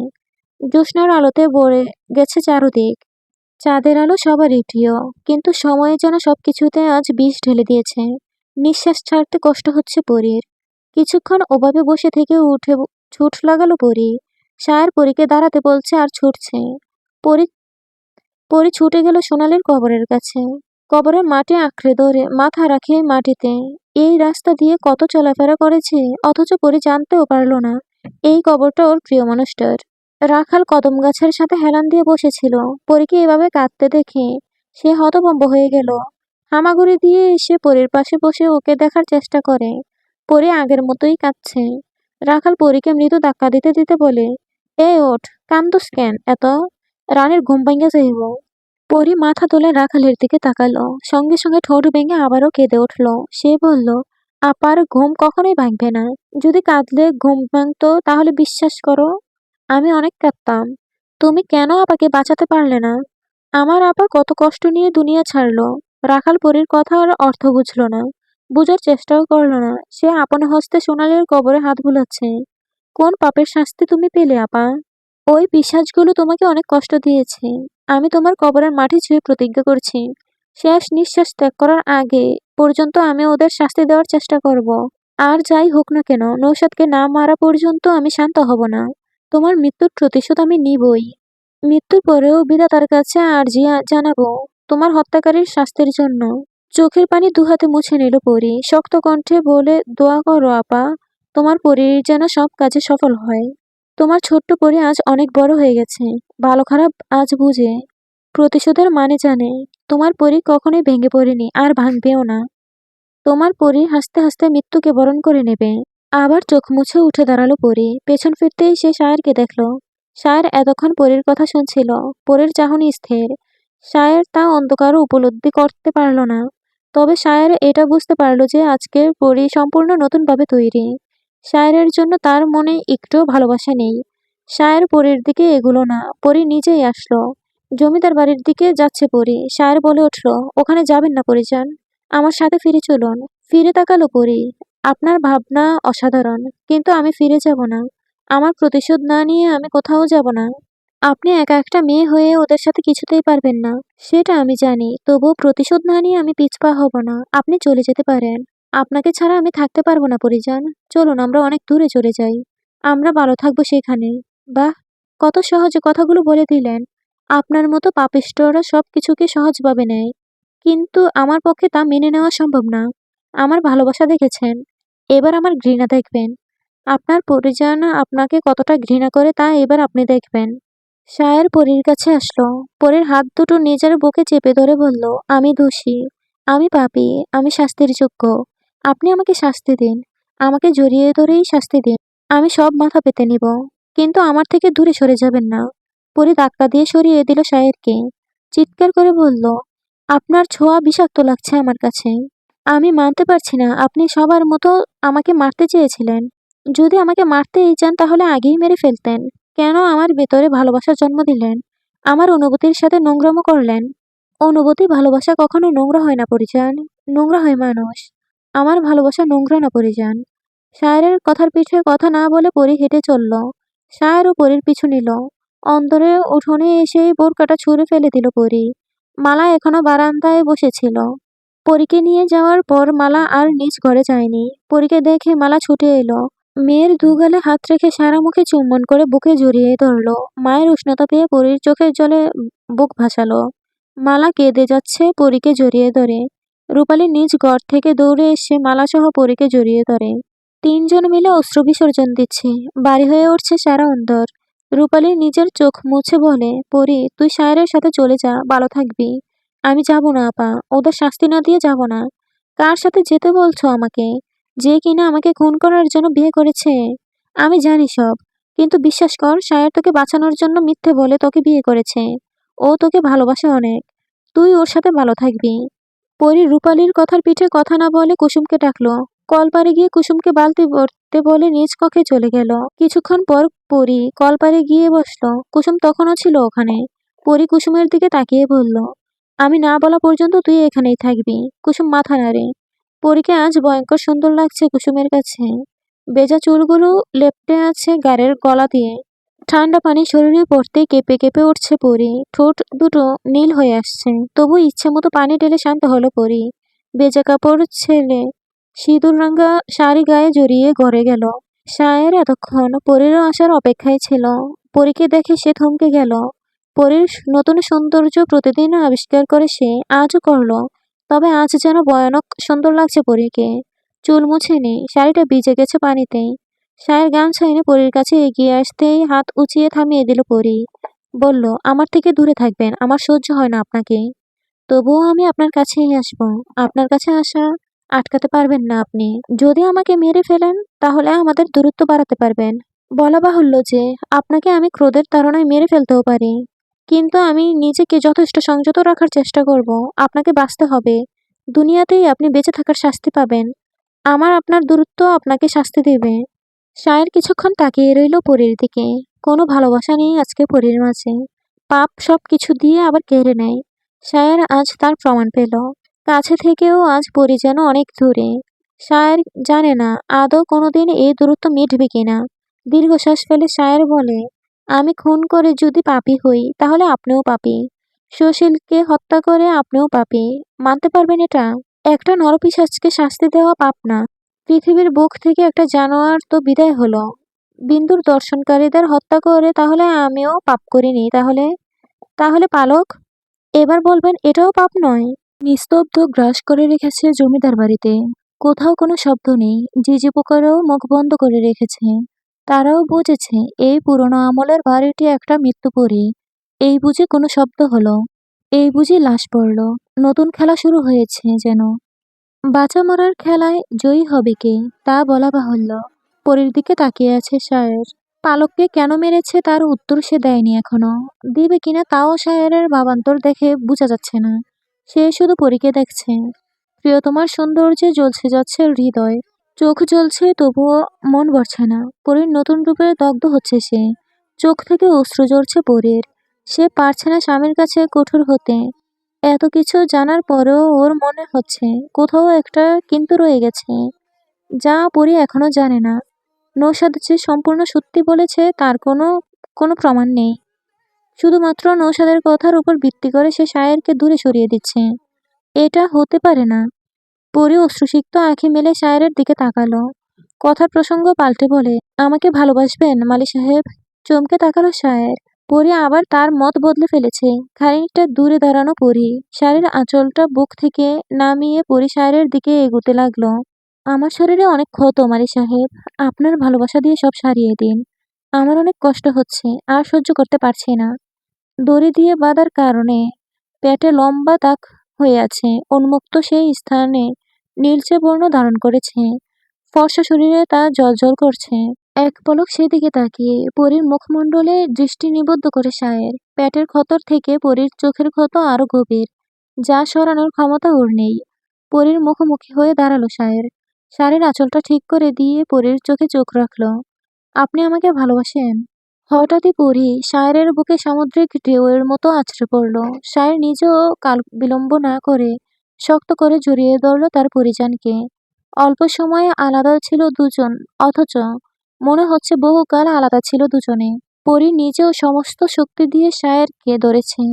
জ্যোৎস্নার আলোতে ভরে গেছে চারদিক। চাঁদের আলো সবারই প্রিয়, কিন্তু সময়ে যেন সবকিছুতে আজ বিষ ঢেলে দিয়েছে। নিঃশ্বাস ছাড়তে কষ্ট হচ্ছে পরীর। কিছুক্ষণ ওভাবে বসে থেকে উঠে ছুট লাগালো পরী। শায়ের পরীকে দাঁড়াতে বলছে আর ছুটছে। পরী পরী ছুটে গেল সোনালীর কবরের কাছে। কবরের মাটি আঁকড়ে ধরে মাথা রাখে মাটিতে। এই রাস্তা দিয়ে কত চলাফেরা করেছে, অথচ পরী জানতেও পারল না এই কবরটা ওর প্রিয় মানুষটার। রাখাল কদম গাছের সাথে হেলান দিয়ে বসেছিল। পরীকে এভাবে কাঁদতে দেখে সে হতভম্ব হয়ে গেল। হামাগুড়ি দিয়ে এসে পরীর পাশে বসে ওকে দেখার চেষ্টা করে। পরী আগের মতোই কাঁদছে। রাখাল পরীকে মৃদু ধাক্কা দিতে দিতে বলে, এ ওঠ, কান্দোস কেন এত? রানীর ঘুম ভাঙিয়া যাইব। পরী মাথা তুলে রাখালের দিকে তাকালো। সঙ্গে সঙ্গে ঠোঁট ভেঙে আবারও কেঁদে উঠল। সে বলল, আপার ঘুম কখনোই ভাঙবে না। যদি কাঁদলে ঘুম ভাঙতো তাহলে বিশ্বাস করো আমি অনেক কাঁদতাম। তুমি কেন আপাকে বাঁচাতে পারলে না? আমার আপা কত কষ্ট নিয়ে দুনিয়া ছাড়লো। রাখাল পরীর কথার অর্থ বুঝলো না, বুঝার চেষ্টাও করলো না। সে আপন হস্তে সোনালীর কবরে হাত বুলাচ্ছে। কোন পাপের শাস্তি তুমি পেলে আপা? ওই পিশাচগুলো তোমাকে অনেক কষ্ট দিয়েছে। আমি তোমার কবরের মাটি ছুঁয়ে প্রতিজ্ঞা করছি, শেষ নিঃশ্বাস ত্যাগ করার আগে পর্যন্ত আমি ওদের শাস্তি দেওয়ার চেষ্টা করব। আর যাই হোক না কেন, নৌশাদকে না মারা পর্যন্ত আমি শান্ত হব না। তোমার মৃত্যুর প্রতিশোধ আমি নিবই। মৃত্যুর পরেও বিধাতার কাছে আরজি জানাবো তোমার হত্যাকারীর শাস্তির জন্য। চোখের পানি দুহাতে মুছে নিল পরী। শক্ত কণ্ঠে বলে, দোয়া করো আপা, তোমার পরীর যেন সব কাজে সফল হয়। তোমার ছোট্ট পরী আজ অনেক বড় হয়ে গেছে। ভালো খারাপ আজ বুঝে, প্রতিশোধের মানে জানে। তোমার পরী কখনোই ভেঙে পড়েনি, আর ভাঙবেও না। তোমার পরী হাসতে হাসতে মৃত্যুকে বরণ করে নেবে। আবার চোখ মুছে উঠে দাঁড়ালো পরী। পেছন ফিরতেই সে শায়েরকে দেখল। শায়ের এতক্ষণ পরীর কথা শুনছিল। পরীর চাহনি স্থির। শায়ের তা অন্ধকারও উপলব্ধি করতে পারল না। তবে শায়ের এটা বুঝতে পারল যে আজকের পরী সম্পূর্ণ নতুনভাবে তৈরি। শায়েরের জন্য তার মনে একটুও ভালোবাসা নেই। শায়ের পরীর দিকে এগুলো না, পরী নিজেই আসলো। জমিদার বাড়ির দিকে যাচ্ছে পরী। শায়ের বলে উঠল, ওখানে যাবেন না পরীজান, আমার সাথে ফিরে চলুন। ফিরে তাকালো পরী। আপনার ভাবনা অসাধারণ, কিন্তু আমি ফিরে যাব না। আমার প্রতিশোধ না নিয়ে আমি কোথাও যাব না। আপনি একা একটা মেয়ে হয়ে ওদের সাথে কিছুতেই পারবেন না, সেটা আমি জানি। তবুও প্রতিশোধ না নিয়ে আমি পিছপা হব না। আপনি চলে যেতে পারেন। আপনাকে ছাড়া আমি থাকতে পারবো না পরিজান। চলুন আমরা অনেক দূরে চলে যাই। আমরা ভালো থাকবো সেখানে। বাহ, কত সহজে কথাগুলো বলে দিলেন। আপনার মতো পাপিষ্ঠরা সব কিছুকে সহজভাবে নেয়, কিন্তু আমার পক্ষে তা মেনে নেওয়া সম্ভব না। আমার ভালোবাসা দেখেছেন, এবার আমার ঘৃণা দেখবেন। আপনার পরিজন আপনাকে কতটা ঘৃণা করে তা এবার আপনি দেখবেন। শায়ের পরীর কাছে আসলো। পরীর হাত দুটো নিজের বুকে চেপে ধরে বলল, আমি দোষী। আমি পাপী, আমি শাস্তির যোগ্য। আপনি আমাকে শাস্তি দিন। আমাকে জড়িয়ে ধরেই শাস্তি দিন। আমি সব মাথা পেতে নিব। কিন্তু আমার থেকে দূরে সরে যাবেন না। পরী ধাক্কা দিয়ে সরিয়ে দিল সাহেরকে। চিৎকার করে বলল, আপনার ছোঁয়া বিষাক্ত লাগছে আমার কাছে। আমি মানতে পারছি না আপনি সবার মতো আমাকে মারতে চেয়েছিলেন। যদি আমাকে মারতেই চান তাহলে আগেই মেরে ফেলতেন। কেন আমার ভেতরে ভালোবাসার জন্ম দিলেন? আমার অনুভূতির সাথে নোংরামো করলেন। অনুভূতি ভালোবাসা কখনো নোংরা হয় না পরিজান। নোংরা হয় মানুষ। আমার ভালোবাসা নোংরা না পরিজান। শায়েরের কথার পিঠে কথা না বলে পরী হেঁটে চলল। শায়েরও পরীর পিছু নিল। অন্তরে উঠোনে এসেই বোরকাটা ছুঁড়ে ফেলে দিল পরী। মালা এখনো বারান্দায় বসেছিল। পরীকে নিয়ে যাওয়ার পর মালা আর নিজ ঘরে যায়নি। পরীকে দেখে মালা ছুটে এলো। মেয়ের দুগালে হাত রেখে সারা মুখে চুম্বন করে বুকে জড়িয়ে ধরল। মায়ের উষ্ণতা পেয়ে পরীর চোখের জলে বুক ভাসালো। মালা কেঁদে যাচ্ছে পরীকে জড়িয়ে ধরে। রূপালী নিজ ঘর থেকে দৌড়ে এসে মালাসহ পরীকে জড়িয়ে ধরে। তিনজন মিলে অশ্রু বিসর্জন দিচ্ছে। বাড়ি হয়ে উঠছে সারা অন্দর। রূপালী নিজের চোখ মুছে বলে, পরী তুই সায়রের সাথে চলে যা, ভালো থাকবি। আমি যাব না আপা, ওদের শাস্তি না দিয়ে যাব না। কার সাথে যেতে বলছো আমাকে? যে কিনা আমাকে খুন করার জন্য বিয়ে করেছে। আমি জানি সব। কিন্তু বিশ্বাস কর, সায়র তোকে বাঁচানোর জন্য মিথ্যে বলে তোকে বিয়ে করেছে। ও তোকে ভালোবাসে অনেক। তুই ওর সাথে ভালো থাকবি। পরী রূপালীর কথার পিঠে কথা না বলে কুসুমকে ডাকলো। কলপারে গিয়ে কুসুমকে বালতি ভরতে বলে নিজ কক্ষে চলে গেল। কিছুক্ষণ পর পরী কলপারে গিয়ে বসলো। কুসুম তখনও ছিল ওখানে। পরী কুসুমের দিকে তাকিয়ে বলল, আমি না বলা পর্যন্ত তুই এখানেই থাকবি। কুসুম মাথা নাড়ে। পরীকে আজ ভয়ঙ্কর সুন্দর লাগছে কুসুমের কাছে। ভেজা চুলগুলো লেপ্টে আছে গাড়ের গলা দিয়ে। ঠান্ডা পানি শরীরে পড়তেই কেঁপে কেঁপে উঠছে পরী। ঠোঁট দুটো নীল হয়ে আসছে। তবু ইচ্ছে মতো পানি ঢেলে শান্ত হলো পরী। ভেজা কাপড় ছেলে সিঁদুর রাঙা শাড়ি গায়ে জড়িয়ে ঘরে গেল। সায়ের এতক্ষণ পরীরও আসার অপেক্ষায় ছিল। পরীকে দেখে সে থমকে গেল। পরীর নতুন সৌন্দর্য প্রতিদিন আবিষ্কার করে সে, আজও করলো। তবে আজ যেন ভয়ানক সুন্দর লাগছে পরীকে। চুল মুছেনি, শাড়িটা ভিজে গেছে পানিতে। সায়ের গামছা এনে পরীর কাছে এগিয়ে আসতেই হাত উঁচিয়ে থামিয়ে দিল পরী। বলল, আমার থেকে দূরে থাকবেন, আমার সহ্য হয় না আপনাকে। তবুও আমি আপনার কাছেই আসবো। আপনার কাছে আসা আটকাতে পারবেন না আপনি। যদি আমাকে মেরে ফেলেন তাহলে আমাদের দূরত্ব বাড়াতে পারবেন। বলা বাহুল্য যে আপনাকে আমি ক্রোধের তাড়নায় মেরে ফেলতেও পারি। কিন্তু আমি নিজেকে যথেষ্ট সংযত রাখার চেষ্টা করব। আপনাকে বাঁচতে হবে। দুনিয়াতেই আপনি বেঁচে থাকার শাস্তি পাবেন। আমার আপনার দূরত্ব আপনাকে শাস্তি দেবে। সায়ের কিছুক্ষণ তাকিয়ে রইল পরীর দিকে। কোনো ভালোবাসা নেই আজকে পরীর মাঝে। পাপ সব কিছু দিয়ে আবার কেড়ে নেয়। সায়ের আজ তার প্রমাণ পেল। কাছে থেকেও আজ পরী যেন অনেক দূরে। সায়ের জানে না আদৌ কোনোদিন এই দূরত্ব মিটবে কিনা। দীর্ঘশ্বাস ফেলে সায়ের বলে, আমি খুন করে যদি পাপী হই তাহলে আপনিও পাপী। সুশীলকে হত্যা করে আপনিও পাপী। মানতে পারবেন এটা? একটা নরপিশাচকে শাস্তি দেওয়া পাপ না। পৃথিবীর বুক থেকে একটা জানোয়ার তো বিদায় হলো। বিন্দুর দর্শনকারীদের হত্যা করে তাহলে আমিও পাপ করিনি তাহলে? তাহলে পালক? এবার বলবেন এটাও পাপ নয়? নিস্তব্ধ গ্রাস করে রেখেছে জমিদার বাড়িতে। কোথাও কোনো শব্দ নেই। ঝিঁঝি পোকারাও মুখ বন্ধ করে রেখেছে। তারাও বুঝেছে এই পুরনো আমলের বাড়িটি একটা মৃত্যুপুরী। এই বুঝি কোনো শব্দ হলো। এই বুঝি লাশ পড়ল। নতুন খেলা শুরু হয়েছে যেন। বাঁচা মরার খেলায় জয়ী হবে কে তা বলা বাহুল্য। পরীর দিকে তাকিয়ে আছে সায়ের। পালককে কেন মেরেছে তার উত্তর সে দেয়নি এখনো। দিবে কিনা তাও সায়েরের ভাবান্তর দেখে বোঝা যাচ্ছে না। সে শুধু পরীকে দেখছে। প্রিয়তমার সৌন্দর্যে জ্বলছে যাচ্ছে হৃদয়। চোখ জ্বলছে তবুও মন ভরছে না। পরীর নতুন রূপে দগ্ধ হচ্ছে সে। চোখ থেকে অশ্রু ঝরছে পরীর। সে পারছে না স্বামীর কাছে কঠোর হতে। এত কিছু জানার পরেও ওর মনে হচ্ছে কোথাও একটা কিন্তু রয়ে গেছে, যা পরী এখনো জানে না। নৌশাদ যে সম্পূর্ণ সত্যি বলেছে তার কোনো কোনো প্রমাণ নেই। শুধুমাত্র নৌশাদের কথার উপর ভিত্তি করে সে সায়েরকে দূরে সরিয়ে দিচ্ছে। এটা হতে পারে না। পরী অশ্রুসিক্ত আঁখি মেলে সায়েরের দিকে তাকালো। কথার প্রসঙ্গ পাল্টে বলে, আমাকে ভালোবাসবেন মালি সাহেব? চমকে তাকালো সায়ের। পরী আবার তার মত বদলে ফেলেছে। খানিকটা দূরে দাঁড়ানো পরী শাড়ির আঁচলটা বুক থেকে নামিয়ে পরী সায়েরের দিকে এগোতে লাগলো। আমার শরীরে অনেক ক্ষত মালি সাহেব। আপনার ভালোবাসা দিয়ে সব সারিয়ে দিন। আমার অনেক কষ্ট হচ্ছে, আর সহ্য করতে পারছি না। দড়ি দিয়ে বাঁধার কারণে পেটে লম্বা দাগ হয়ে আছে, উন্মুক্ত সেই স্থানে নীলচে বর্ণ ধারণ করেছে। ফর্সা শরীরে তা জ্বলজ্বল করছে। এক পলক সেদিকে তাকিয়ে পরীর মুখমণ্ডলে দৃষ্টি নিবদ্ধ করে সায়ের। পেটের ক্ষতর থেকে পরীর চোখের ক্ষত আরো গভীর, যা সরানোর ক্ষমতা ওর নেই। পরীর মুখোমুখি হয়ে দাঁড়ালো সায়ের। শাড়ির আঁচলটা ঠিক করে দিয়ে পরীর চোখে চোখ রাখলো। আপনি আমাকে ভালোবাসেন? হঠাৎই পরী শায়েরের বুকে সামুদ্রিক ঢেউয়ের মতো আছড়ে পড়ল। শায়ের নিজেও কাল বিলম্ব না করে শক্ত করে জড়িয়ে ধরল তার পরিজানকে। অল্প সময়ে আলাদা ছিল দুজন, অথচ মনে হচ্ছে বহুকাল আলাদা ছিল দুজনে। পরী নিজেও সমস্ত শক্তি দিয়ে শায়েরকে ধরেছে।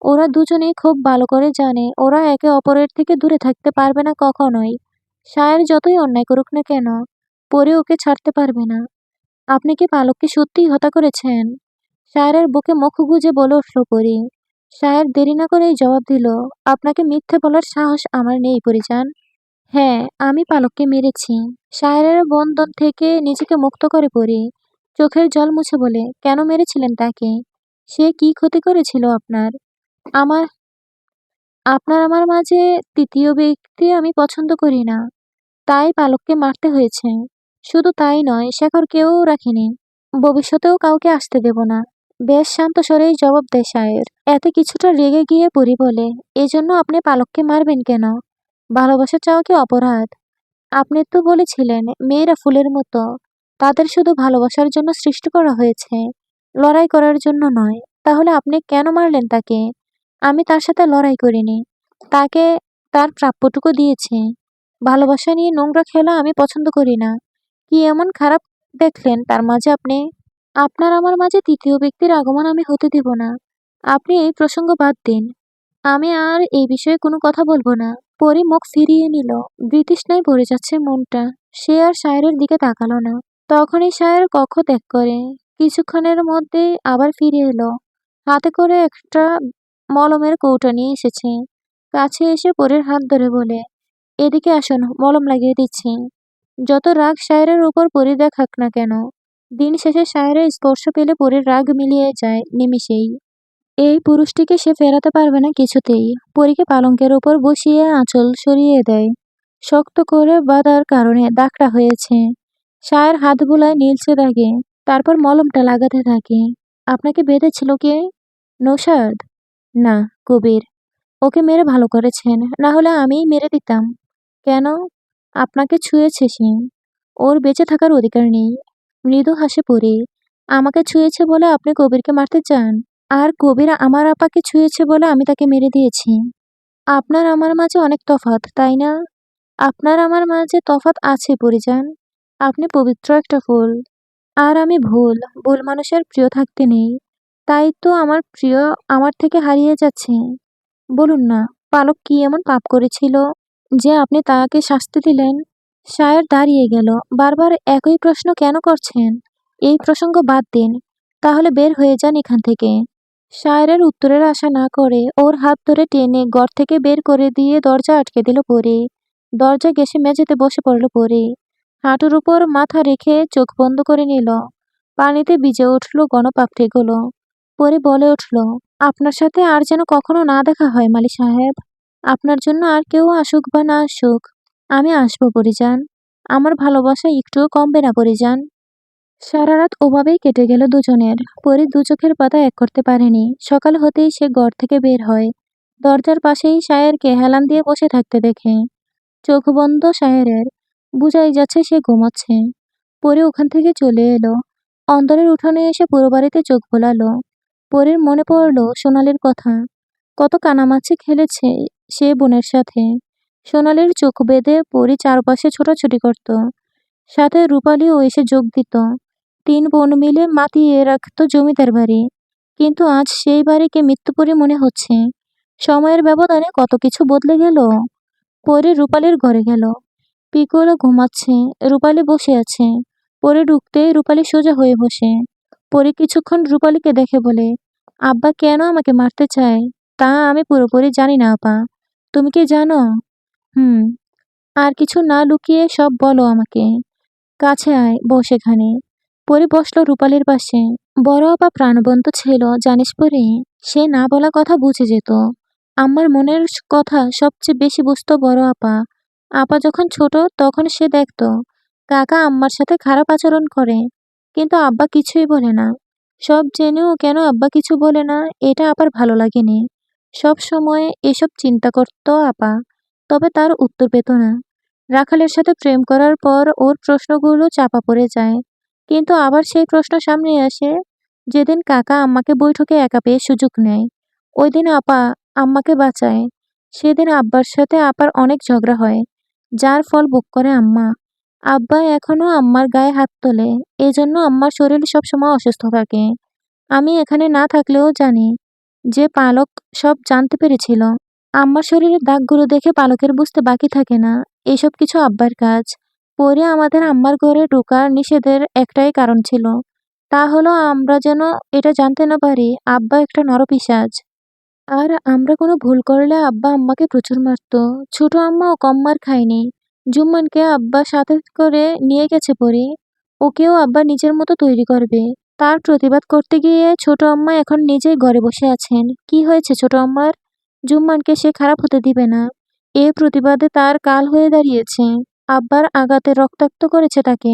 ওরা দুজনেই খুব ভালো করে জানে ওরা একে অপরের থেকে দূরে থাকতে পারবে না কখনোই। শায়ের যতই অন্যায় করুক না কেন, পরী ওকে ছাড়তে পারবে না। আপনি কি পালককে সত্যিই হত্যা করেছেন? শায়েরের বুকে মুখ গুজে বলে উঠল পরী। শায়ের দেরি না করেই জবাব দিল, আপনাকে মিথ্যে বলার সাহস আমার নেই পরিজান। হ্যাঁ, আমি পালককে মেরেছি। শায়েরের বন্ধন থেকে নিজেকে মুক্ত করে পরী চোখের জল মুছে বলে, কেন মেরেছিলেন তাকে? সে কি ক্ষতি করেছিল আপনার? আমার আপনার আমার মাঝে তৃতীয় ব্যক্তি আমি পছন্দ করি না, তাই পালককে মারতে হয়েছে। শুধু তাই নয়, শেখরকেও রাখিনি। ভবিষ্যতেও কাউকে আসতে দেব না। বেশ শান্ত স্বরেই জবাব দেয় শায়ের। এতে কিছুটা রেগে গিয়ে পরী বলে, এজন্য আপনি পালককে মারবেন কেন? ভালোবাসা চাওয়া কি অপরাধ? আপনি তো বলেছিলেন মেয়েরা ফুলের মতো, তাদের শুধু ভালোবাসার জন্য সৃষ্টি করা হয়েছে, লড়াই করার জন্য নয়। তাহলে আপনি কেন মারলেন তাকে? আমি তার সাথে লড়াই করিনি, তাকে তার প্রাপ্যটুকু দিয়েছি। ভালোবাসা নিয়ে নোংরা খেলা আমি পছন্দ করি না। কি এমন খারাপ দেখলেন তার মাঝে আপনি? আপনার আমার মাঝে তৃতীয় ব্যক্তির আগমন আমি হতে দেব না। আপনি এই প্রসঙ্গ বাদ দিন। আমি আর এই বিষয়ে কোনো কথা বলবো না। পরী মুখ ফিরিয়ে নিল। বিতৃষ্ণায় ভরে যাচ্ছে মনটা। সে আর শায়েরের দিকে তাকালো না। তখনই শায়ের কক্ষ ত্যাগ করে কিছুক্ষণের মধ্যেই আবার ফিরে এলো। হাতে করে একটা মলমের কৌটো নিয়ে এসেছে। কাছে এসে পরীর হাত ধরে বলে, এদিকে আসুন, মলম লাগিয়ে দিচ্ছি। যত রাগ শায়েরের উপর পরী দেখাক না কেন, দিন শেষে শায়েরের স্পর্শ পেলে পরীর রাগ মিলিয়ে যায় নিমেষেই। এই পুরুষটিকে সে ফেরাতে পারবে না কিছুতেই। পরীকে পালঙ্কের উপর বসিয়ে আঁচল সরিয়ে দেয়। শক্ত করে বাঁধার কারণে দাগটা হয়েছে। শায়ের হাত বুলায় নীলচে দাগে। তারপর মলমটা লাগাতে থাকে। আপনাকে বেঁধেছিল কে? নৌশাদ? না, কবির। ওকে মেরে ভালো করেছেন, না হলে আমিই মেরে দিতাম। কেন? আপনাকে ছুঁয়েছে সে। ওর বেঁচে থাকার অধিকার নেই। মৃদু হাসে পড়ে। আমাকে ছুঁয়েছে বলে আপনি কবিরকে মারতে চান? আর কবির আমার আপাকে ছুঁয়েছে বলে আমি তাকে মেরে দিয়েছি। আপনার আমার মাঝে অনেক তফাৎ, তাই না? আপনার আমার মাঝে তফাৎ আছে পরিজান। আপনি পবিত্র একটা ফুল, আর আমি ভুল। ভুল মানুষের প্রিয় থাকতে নেই। তাই তো আমার প্রিয় আমার থেকে হারিয়ে যাচ্ছে। বলুন না, পালক কি এমন পাপ করেছিল যে আপনি তাকে শাস্তি দিলেন? শায়ের দাঁড়িয়ে গেল। বারবার একই প্রশ্ন কেন করছেন? এই প্রসঙ্গ বাদ দিন। তাহলে বের হয়ে যান এখান থেকে। শায়েরের উত্তরের আশা না করে ওর হাত ধরে টেনে ঘর থেকে বের করে দিয়ে দরজা আটকে দিল পরী। দরজা ঘেঁষে মেঝেতে বসে পড়ল পরী। হাঁটুর উপর মাথা রেখে চোখ বন্ধ করে নিল। পানিতে ভিজে উঠল গণপাপড়িগুলো। পরী বলে উঠল, আপনার সাথে আর যেন কখনো না দেখা হয় মালি সাহেব। আপনার জন্য আর কেউ আসুক বা না আসুক, আমি আসবো পরিজান। আমার ভালোবাসা একটুও কমবে না পরিজান। সারা রাত ওভাবেই কেটে গেল দুজনের। পরী দু চোখের পাতা এক করতে পারেনি। সকাল হতেই সে ঘর থেকে বের হয়। দরজার পাশেই শায়েরকে হেলান দিয়ে বসে থাকতে দেখে। চোখ বন্ধ শায়েরের। বুঝাই যাচ্ছে সে ঘুমাচ্ছে। পরী ওখান থেকে চলে এলো। অন্দরের উঠোনে এসে পুরো বাড়িতে চোখ বোলালো। পরীর মনে পড়ল সোনালির কথা। কত কানামাছি খেলেছে সে বোনের সাথে। সোনালির চোখ বেঁধে পরী চারপাশে ছোটাছুটি করত। সাথে রূপালীও এসে যোগ দিত। ৩ বোন মিলে মাতিয়ে রাখত জমিদার বাড়ি। কিন্তু আজ সেই বাড়িকে মৃত্যুপুরী মনে হচ্ছে। সময়ের ব্যবধানে কত কিছু বদলে গেল। পরে রূপালীর ঘরে গেল। পিকুলও ঘুমাচ্ছে, রূপালী বসে আছে। পরে ঢুকতেই রূপালী সোজা হয়ে বসে। পরে কিছুক্ষণ রূপালীকে দেখে বলে, আব্বা কেন আমাকে মারতে চায় তা আমি পুরোপুরি জানি না আপা। তুমি কি জানো? হুম। আর কিছু না লুকিয়ে সব বলো আমাকে। কাছে আয়, বস এখানে। পরে বসল রূপালীর পাশে। বড় আপা প্রাণবন্ত ছিল জানিস পরে। সে না বলা কথা বুঝে যেত। আমার মনের কথা সবচেয়ে বেশি বুঝতো বড় আপা। আপা যখন ছোট তখন সে দেখতো কাকা আম্মার সাথে খারাপ আচরণ করে, কিন্তু আব্বা কিছুই বলে না। সব জেনেও কেন আব্বা কিছু বলে না, এটা আপার ভালো লাগেনি। সব সময় এসব চিন্তা করতো আপা, তবে তার উত্তর পেত না। রাখালের সাথে প্রেম করার পর ওর প্রশ্নগুলো চাপা পড়ে যায়, কিন্তু আবার সেই প্রশ্ন সামনে আসে যেদিন কাকা আম্মাকে বৈঠকে একা পেয়ে সুযোগ নেয়। ওই দিন আপা আম্মাকে বাঁচায়। সেদিন আব্বার সাথে আপার অনেক ঝগড়া হয়, যার ফল ভোগ করে আম্মা। আব্বা এখনো আম্মার গায়ে হাত তোলে, এজন্য আম্মার শরীর সবসময় অসুস্থ থাকে। আমি এখানে না থাকলেও জানি যে পালক সব জানতে পেরেছিল। আম্মার শরীরের দাগগুলো দেখে পালকের বুঝতে বাকি থাকে না এসব কিছু আব্বার কাজ। পরে আমাদের আম্মার ঘরে ঢোকার নিষেধের একটাই কারণ ছিল, তা হলো আমরা যেন এটা জানতে না পারি আব্বা একটা নরপিশাচ। আর আমরা কোনো ভুল করলে আব্বা আম্মাকে প্রচুর মারতো। ছোট আম্মাও কম মার খায়নি। জুম্মানকে আব্বা সাথে করে নিয়ে গেছে পরে, ওকেও আব্বা নিজের মতো তৈরি করবে। তার প্রতিবাদ করতে গিয়ে ছোট আম্মা এখন নিজেই ঘরে বসে আছেন। কি হয়েছে ছোট আম্মার? জুম্মানকে সে খারাপ হতে দিবে না, এ প্রতিবাদে তার কাল হয়ে দাঁড়িয়েছে। আব্বার আঘাতে রক্তাক্ত করেছে তাকে।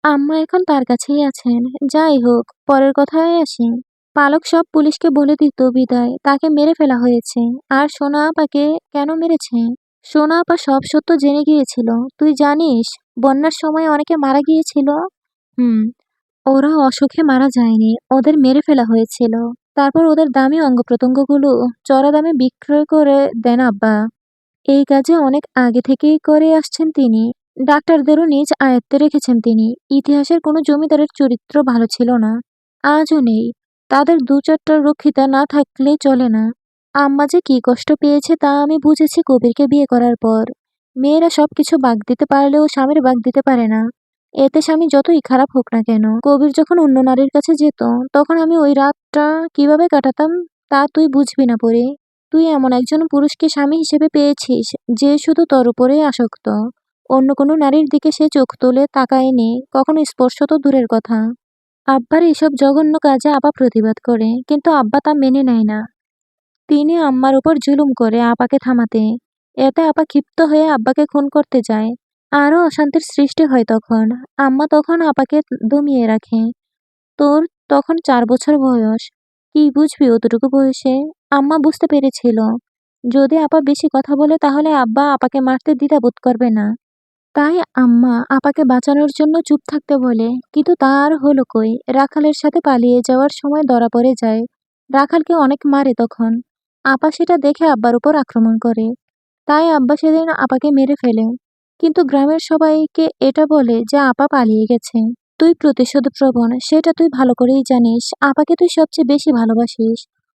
আম্মা এখন তার কাছেই আছেন। যাই হোক, পরের কথায় আসি। পালক সব পুলিশকে বলে দিত বিদায় তাকে মেরে ফেলা হয়েছে। আর সোনা আপাকে কেন মেরেছে? সোনা আপা সব সত্য জেনে গিয়েছিল। তুই জানিস বন্যার সময় অনেকে মারা গিয়েছিল। হুম। ওরা অসুখে মারা যায়নি, ওদের মেরে ফেলা হয়েছিল। তারপর ওদের দামি অঙ্গ প্রত্যঙ্গগুলো চড়া দামে বিক্রয় করে দেন আব্বা। এই কাজে অনেক আগে থেকেই করে আসছেন তিনি। ডাক্তারদেরও নিজ আয়ত্তে রেখেছেন তিনি। ইতিহাসের কোনো জমিদারের চরিত্র ভালো ছিল না, আজও নেই। তাদের দু-চারটা রক্ষিতা না থাকলে চলে না। আম্মা যে কি কষ্ট পেয়েছে তা আমি বুঝেছি কবিরকে বিয়ে করার পর। মেয়েরা সবকিছু বাগ দিতে পারলেও স্বামীর বাগ দিতে পারে না। এতে স্বামী যতই খারাপ হোক না কেন। কবির যখন অন্য নারীর কাছে যেত, তখন আমি ওই রাতটা কিভাবে কাটাতাম তা তুই বুঝবি না পরে। তুই এমন একজন পুরুষকে স্বামী হিসেবে পেয়েছিস যে শুধু তোর উপরেই আসক্ত। অন্য কোনো নারীর দিকে সে চোখ তুলে তাকায়নি, কখনো স্পর্শ তো দূরের কথা। আব্বার এসব জঘন্য কাজে আপা প্রতিবাদ করে, কিন্তু আব্বা তা মেনে নেয় না। তিনি আম্মার উপর জুলুম করে আপাকে থামাতে। এতে আপা ক্ষিপ্ত হয়ে আব্বাকে খুন করতে যায়। আরও অশান্তির সৃষ্টি হয় তখন। আম্মা তখন আপাকে দমিয়ে রাখে। তোর তখন 4 বছর বয়স। কি বুঝবি অতটুকু বয়সে? আম্মা বুঝতে পেরেছিল, যদি আপা বেশি কথা বলে তাহলে আব্বা আপাকে মারতে দ্বিধাবোধ করবে না। তাই আম্মা আপাকে বাঁচানোর জন্য চুপ থাকতে বলে, কিন্তু তা আর হলো কই। রাখালের সাথে পালিয়ে যাওয়ার সময় ধরা পড়ে যায়। রাখালকে অনেক মারে তখন। আপা সেটা দেখে আব্বার উপর আক্রমণ করে। তাই আব্বা সেদিন আপাকে মেরে ফেলে। কিন্তু গ্রামের সবাইকে এটা বলে যে আপা পালিয়ে গেছে। তুই প্রতিশোধপ্রবণ, সেটা তুই ভালো করেই জানিস। আপাকে তুই সবচেয়ে বেশি ভালোবাসিস।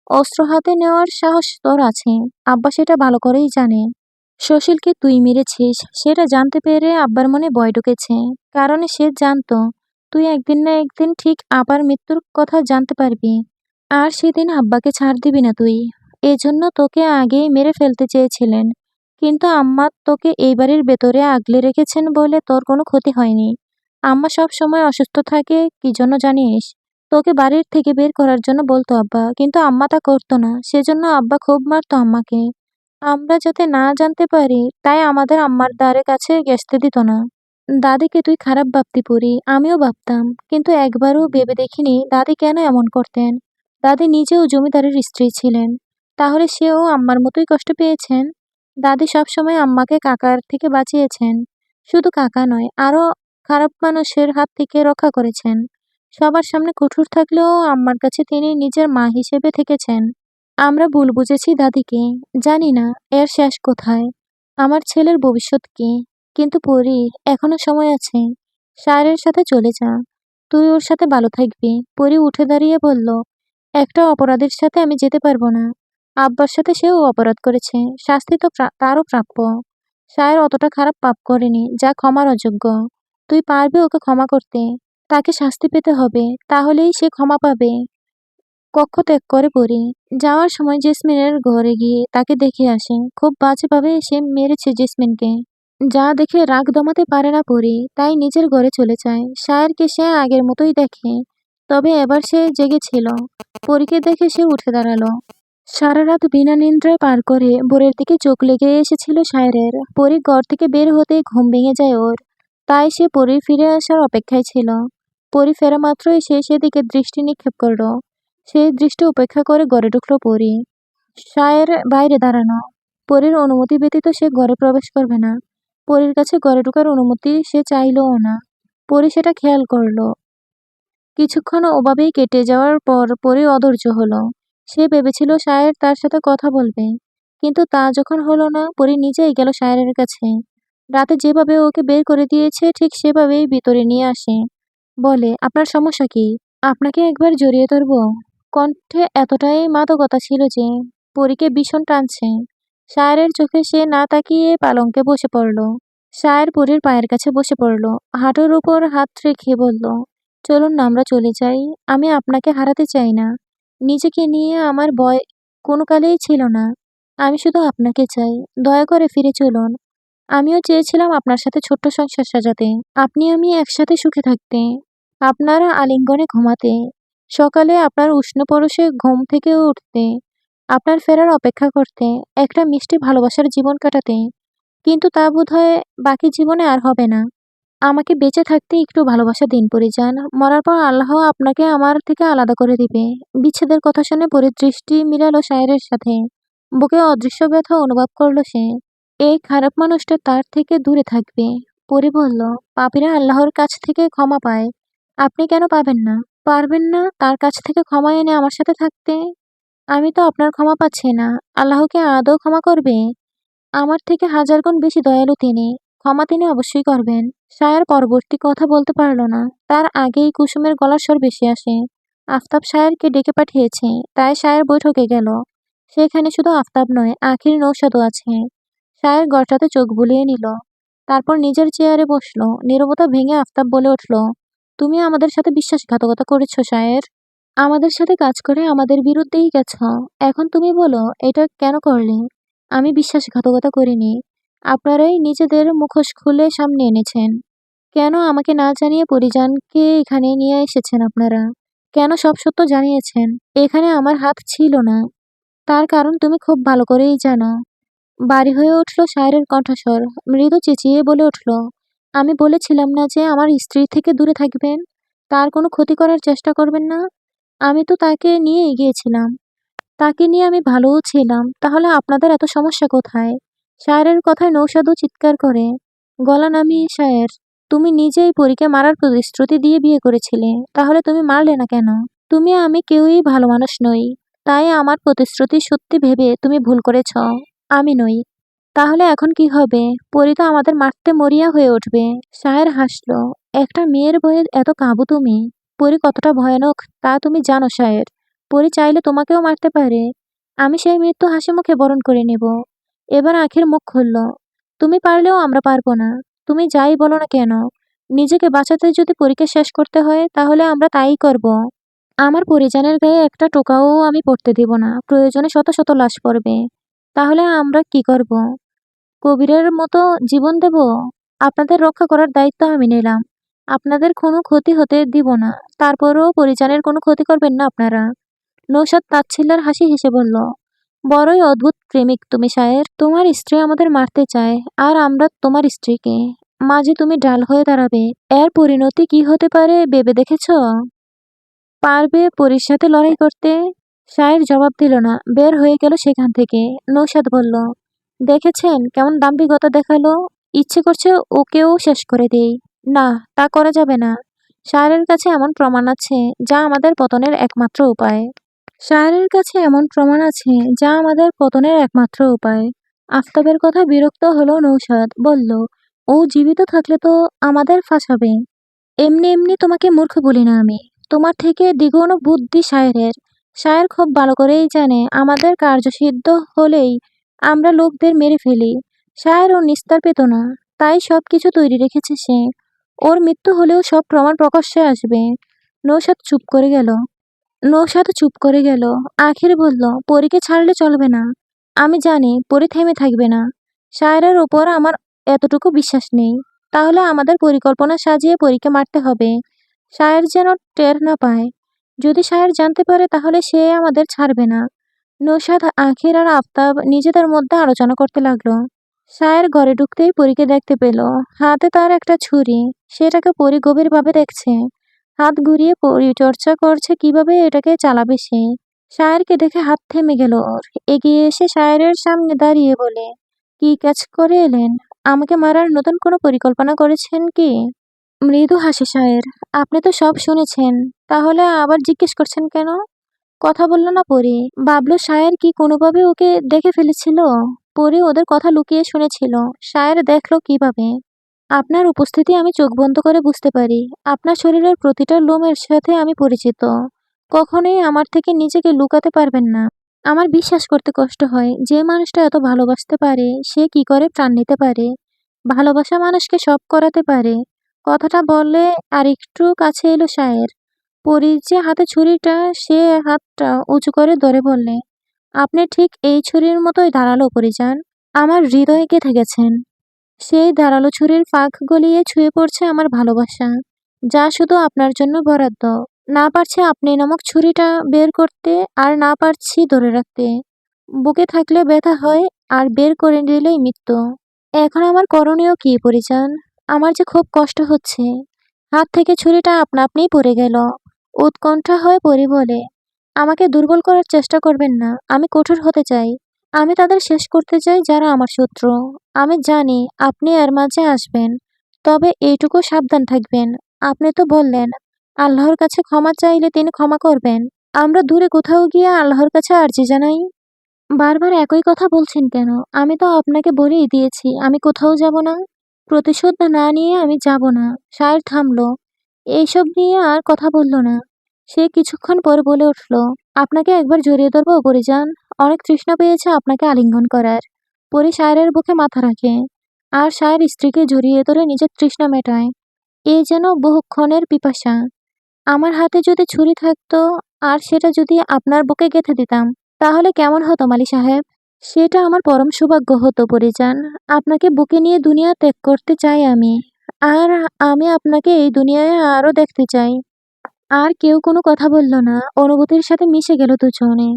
অস্ত্র হাতে নেওয়ার সাহস তোর আছে। আব্বা সেটা ভালো করেই জানে। সুশীলকে তুই মেরেছিস সেটা জানতে পেরে আব্বার মনে ভয় ঢুকেছে। কারণ সে জানতো তুই একদিন না একদিন ঠিক আপার মৃত্যুর কথা জানতে পারবি। আর সেদিন আব্বাকে ছাড় দিবি না তুই। এজন্য তোকে আগেই মেরে ফেলতে চেয়েছিলেন। কিন্তু আম্মা তোকে এই বাড়ির ভেতরে আগলে রেখেছেন বলে তোর কোনো ক্ষতি হয়নি। আম্মা সব সময় অসুস্থ থাকে কি জন্য জানিস? তোকে বাড়ির থেকে বের করার জন্য বলতো আব্বা, কিন্তু আম্মা তা করতো না। সেজন্য আব্বা খুব মারতো আম্মাকে। আমরা যাতে না জানতে পারি তাই আমাদের আম্মার দ্বারে কাছে ঘেঁষতে দিত না। দাদিকে তুই খারাপ ভাবতি পড়ি, আমিও ভাবতাম, কিন্তু একবারও ভেবে দেখিনি দাদি কেন এমন করতেন। দাদি নিজেও জমিদারের স্ত্রী ছিলেন, তাহলে সেও আম্মার মতোই কষ্ট পেয়েছেন। দাদি সবসময় আম্মাকে কাকার থেকে বাঁচিয়েছেন। শুধু কাকা নয়, আরো খারাপ মানুষের হাত থেকে রক্ষা করেছেন। সবার সামনে কঠোর থাকলেও আম্মার কাছে তিনি নিজের মা হিসেবে থেকেছেন। আমরা ভুল বুঝেছি দাদিকে। জানি না এর শেষ কোথায়, আমার ছেলের ভবিষ্যৎ কি। কিন্তু পরি, এখনো সময় আছে। সায়রের সাথে চলে যা। তুই ওর সাথে ভালো থাকবি। পরি উঠে দাঁড়িয়ে বলল, একটা অপরাধীর সাথে আমি যেতে পারবো না। আব্বার সাথে সেও অপরাধ করেছে, শাস্তি তো তারও প্রাপ্য। সায়র অতটা খারাপ পাপ করেনি যা ক্ষমার অযোগ্য। তুই পারবি ওকে ক্ষমা করতে? তাকে শাস্তি পেতে হবে, তাহলেই সে ক্ষমা পাবে। কক্ষ ত্যাগ করে পড়ি। যাওয়ার সময় জেসমিনের ঘরে গিয়ে তাকে দেখে আসে। খুব বাজেভাবে সে মেরেছে জেসমিনকে। যা দেখে রাগ দমাতে পারে না পরি, তাই নিজের ঘরে চলে যায়। সায়রকে সে আগের মতোই দেখে, তবে এবার সে জেগেছিল। পরীকে দেখে সে উঠে দাঁড়ালো। সারা রাত বিনা নিদ্রায় পার করে ভোরের দিকে চোখ লেগে এসেছিল সায়রের। পরী ঘর থেকে বের হতেই ঘুম ভেঙে যায় ওর। তাই সে পরীর ফিরে আসার অপেক্ষায় ছিল। পরী ফেরা মাত্রই সে সেদিকে দৃষ্টি নিক্ষেপ করলো। সেই দৃষ্টি উপেক্ষা করে ঘরে ঢুকলো পরী। সায়ের বাইরে দাঁড়ানো। পরীর অনুমতি ব্যতীত সে ঘরে প্রবেশ করবে না। পরীর কাছে ঘরে ঢোকার অনুমতি সে চাইলও না। পরী সেটা খেয়াল করলো। কিছুক্ষণ ওভাবেই কেটে যাওয়ার পর পরী অধৈর্য হলো। সে ভেবেছিল শায়ের তার সাথে কথা বলবে। কিন্তু তা যখন হলো না, পরী নিজেই গেল শায়েরের কাছে। রাতে যেভাবে ওকে বের করে দিয়েছে ঠিক সেভাবেই ভিতরে নিয়ে আসে। বলে, আপনার সমস্যা কি? আপনাকে একবার জড়িয়ে ধরবো? কণ্ঠে এতটাই মাদকতা ছিল যে পরীকে ভীষণ টানছে। শায়েরের চোখে সে না তাকিয়ে পালঙ্কে বসে পড়ল। শায়ের পরীর পায়ের কাছে বসে পড়ল। হাঁটুর উপর হাত রেখে বলল, চলুন না আমরা চলে যাই। আমি আপনাকে হারাতে চাই না। নিজেকে নিয়ে আমার ভয় কোনো কালেই ছিল না। আমি শুধু আপনাকে চাই। দয়া করে ফিরে চলুন। আমিও চেয়েছিলাম আপনার সাথে ছোট্ট সংসার সাজাতে। আপনি আমি একসাথে সুখে থাকতে। আপনারা আলিঙ্গনে ঘুমাতে। সকালে আপনার উষ্ণ পরশে ঘুম থেকে উঠতে। আপনার ফেরার অপেক্ষা করতে। একটা মিষ্টি ভালোবাসার জীবন কাটাতে। কিন্তু তা বোধহয় বাকি জীবনে আর হবে না। আমাকে বেঁচে থাকতে একটু ভালোবাসা দিন পরিজান। মরার পর আল্লাহ আপনাকে আমার থেকে আলাদা করে দিবে। বিচ্ছেদের কথা শুনে পরীর দৃষ্টি মিলালো শায়েরের সাথে। বুকে অদৃশ্য ব্যথা অনুভব করলো সে। এই খারাপ মানুষটা তার থেকে দূরে থাকবে। পরী বলল, পাপীরা আল্লাহর কাছ থেকে ক্ষমা পায়। আপনি কেন পাবেন না? পারবেন না তার কাছ থেকে ক্ষমা এনে আমার সাথে থাকতে? আমি তো আপনার ক্ষমা পাচ্ছি না। আল্লাহকে আদৌ ক্ষমা করবে? আমার থেকে হাজার গুণ বেশি দয়ালু তিনি। ক্ষমা তিনি অবশ্যই করবেন। শায়ের পরবর্তী কথা বলতে পারল না। তার আগেই কুসুমের গলার স্বর ভেসে আসে। আফতাব শায়েরকে ডেকে পাঠিয়েছে। তাই শায়ের বৈঠকে গেল। সেখানে শুধু আফতাব নয়, আখির নৌশাদও আছে। শায়ের ঘরটাতে চোখ বুলিয়ে নিল। তারপর নিজের চেয়ারে বসলো। নীরবতা ভেঙে আফতাব বলে উঠল, তুমি আমাদের সাথে বিশ্বাসঘাতকতা করেছ শায়ের। আমাদের সাথে কাজ করে আমাদের বিরুদ্ধেই গেছ। এখন তুমি বলো এটা কেন করলে? আমি বিশ্বাসঘাতকতা করিনি। আপনারাই নিজেদের মুখোশ খুলে সামনে এনেছেন। কেন আমাকে না জানিয়ে পরিজানকে এখানে নিয়ে এসেছেন আপনারা? কেন সব সত্য জানিয়েছেন? এখানে আমার হাত ছিল না। তার কারণ তুমি খুব ভালো করেই জানো। ভারী হয়ে উঠল শায়েরের কণ্ঠস্বর। মৃদু চেঁচিয়ে বলে উঠল, আমি বলেছিলাম না যে আমার স্ত্রী থেকে দূরে থাকবেন? তার কোনো ক্ষতি করার চেষ্টা করবেন না? আমি তো তাকে নিয়ে এগিয়েছিলাম। তাকে নিয়ে আমি ভালোও ছিলাম। তাহলে আপনাদের এত সমস্যা কোথায়? শায়েরের কথায় নৌশাদও চিৎকার করে। গলা নামিয়ে, শায়ের, তুমি নিজেই পরীকে মারার প্রতিশ্রুতি দিয়ে বিয়ে করেছিলে। তাহলে তুমি মারলে না কেন? তুমি আমি কেউই ভালো মানুষ নই। তাই আমার প্রতিশ্রুতি সত্যি ভেবে তুমি ভুল করেছ। আমি নই। তাহলে এখন কি হবে? পরী তো আমাদের মারতে মরিয়া হয়ে উঠবে। শায়ের হাসল। একটা মেয়ের ভয়ে এত কাঁবো তুমি? পরী কতটা ভয়ানক তা তুমি জানো শায়ের। পরী চাইলে তোমাকেও মারতে পারে। আমি সেই মৃত্যু হাসি মুখে বরণ করে নেব। এবার আখির মুখ খুলল। তুমি পারলেও আমরা পারবো না। তুমি যাই বলো না কেন, নিজেকে বাঁচাতে যদি পরীকে শেষ করতে হয় তাহলে আমরা তাই করব। আমার পরিজানের গায়ে একটা টোকাও আমি পড়তে দিব না। প্রয়োজনে শত শত লাশ পড়বে। তাহলে আমরা কি করব? কবিরের মতো জীবন দেব? আপনাদের রক্ষা করার দায়িত্ব আমি নিলাম। আপনাদের কোনো ক্ষতি হতে দিব না। তারপরেও পরিজানের কোনো ক্ষতি করবেন না আপনারা। নৌশাদ তাচ্ছিল্যের হাসি হেসে বলল, বড়ই অদ্ভুত প্রেমিক তুমি শায়ের। তোমার স্ত্রী আমাদের মারতে চায়, আর আমরা তোমার স্ত্রীকে। মাঝে তুমি ডাল হয়ে দাঁড়াবে। এর পরিণতি কি হতে পারে ভেবে দেখেছ? পারবে পরীর সাথে লড়াই করতে? শায়ের জবাব দিল না, বের হয়ে গেল সেখান থেকে। নৌশাদ বলল, দেখেছেন কেমন দাম্ভিকতা দেখালো? ইচ্ছে করছে ওকেও শেষ করে দেই। না, তা করা যাবে না। শায়েরের কাছে এমন প্রমাণ আছে যা আমাদের পতনের একমাত্র উপায়। শায়েরের কাছে এমন প্রমাণ আছে যা আমাদের পতনের একমাত্র উপায়। আফতাবের কথা বিরক্ত হলো নৌশাদ। বলল, ও জীবিত থাকলে তো আমাদের ফাঁসাবে। এমনি এমনি তোমাকে মূর্খ বলি না আমি। তোমার থেকে দ্বিগুণ বুদ্ধি শায়েরের। শায়ের খুব ভালো করেই জানে আমাদের কার্যসিদ্ধ হলেই আমরা লোকদের মেরে ফেলি। শায়ের ও নিস্তার পেত না। তাই সবকিছু তৈরি রেখেছে সে। ওর মৃত্যু হলেও সব প্রমাণ প্রকাশ্যে আসবে। নৌশাদ চুপ করে গেল। নৌশাদ চুপ করে গেল। আখির বলল, পরীকে ছাড়লে চলবে না। আমি জানি পরী থেমে থাকবে না। শায়েরের ওপর আমার এতটুকু বিশ্বাস নেই। তাহলে আমাদের পরিকল্পনা সাজিয়ে পরীকে মারতে হবে। শায়ের যেন টের না পায়। যদি শায়ের জানতে পারে তাহলে সে আমাদের ছাড়বে না। নৌশাদ, আখির আর আফতাব নিজেদের মধ্যে আলোচনা করতে লাগলো। সায়ের ঘরে ঢুকতেই পরীকে দেখতে পেল। হাতে তার একটা ছুরি। সেটাকে পরী গভীরভাবে দেখছে। হাত ঘুরিয়ে পরিচর্যা করছে কিভাবে এটাকে চালাবে সে। সায়েরকে দেখে হাত থেমে গেল ওর। এগিয়ে এসে সায়েরের সামনে দাঁড়িয়ে বলে, কি কাজ করে এলেন? আমাকে মারার নতুন কোনো পরিকল্পনা করেছেন কি? মৃদু হাসে সায়ের। আপনি তো সব শুনেছেন, তাহলে আবার জিজ্ঞেস করছেন কেন? কথা বলল না পরী। বাবলু সায়ের কি কোনোভাবে ওকে দেখে ফেলেছিল? পরী ওদের কথা লুকিয়ে শুনেছিল। সায়ের দেখলো কিভাবে? আপনার উপস্থিতি আমি চোখ বন্ধ করে বুঝতে পারি। আপনার শরীরের প্রতিটা লোমের সাথে আমি পরিচিত। কখনোই আমার থেকে নিজেকে লুকাতে পারবেন না। আমার বিশ্বাস করতে কষ্ট হয়, যে মানুষটা এত ভালোবাসতে পারে সে কি করে প্রাণ নিতে পারে। ভালোবাসা মানুষকে সব করাতে পারে। কথাটা বললে আর একটু কাছে এলো সায়ের। পরীর যে হাতে ছুরিটা, সে হাতটা উঁচু করে ধরে বললে, আপনি ঠিক এই ছুরির মতোই ধারালো পরিজান। আমার হৃদয়ে গেঁথে গেছেন। সেই ধারালো ছুরির ফাঁক গলিয়ে ছুঁয়ে পড়ছে আমার ভালোবাসা, যা শুধু আপনার জন্য বরাদ্দ। না পারছি আপনি নামক ছুরিটা বের করতে, আর না পারছি ধরে রাখতে। বুকে থাকলে ব্যথা হয়, আর বের করে দিলেই মৃত্যু। এখন আমার করণীয় কি পরিজান? আমার যে খুব কষ্ট হচ্ছে। হাত থেকে ছুরিটা আপনা আপনিই পড়ে গেল। উৎকণ্ঠা হয়ে পড়ি বলে, আমাকে দুর্বল করার চেষ্টা করবেন না। আমি কঠোর হতে চাই। আমি তাদের শেষ করতে চাই যারা আমার শত্রু। আমি জানি আপনি এর মাঝে আসবেন। তবে এইটুকু সাবধান থাকবেন। আপনি তো বললেন, আল্লাহর কাছে ক্ষমা চাইলে তিনি ক্ষমা করবেন। আমরা দূরে কোথাও গিয়ে আল্লাহর কাছে আরজি জানাই। বারবার একই কথা বলছেন কেন? আমি তো আপনাকে বলেই দিয়েছি আমি কোথাও যাব না। প্রতিশোধ না নিয়ে আমি যাব না। সায়ের থামলো। এইসব নিয়ে আর কথা বলল না। সে কিছুক্ষণ পর বলে উঠল, আপনাকে একবার জড়িয়ে ধরবো পরিজান। অনেক তৃষ্ণা পেয়েছে আপনাকে আলিঙ্গন করার। পরি সায়েরের বুকে মাথা রাখে। আর সায়ের স্ত্রীকে জড়িয়ে ধরে নিজের তৃষ্ণা মেটায়। এই যেন বহুক্ষণের পিপাসা। আমার হাতে যদি ছুরি থাকতো, আর সেটা যদি আপনার বুকে গেঁথে দিতাম, তাহলে কেমন হতো মালি সাহেব? সেটা আমার পরম সৌভাগ্য হতো পরিজান। আপনাকে বুকে নিয়ে দুনিয়া ত্যাগ করতে চাই আমি। আর আমি আপনাকে এই দুনিয়ায় আরো দেখতে চাই। আর কেউ কোনো কথা বলল না। অনুভূতির সাথে মিশে গেল দুজনে।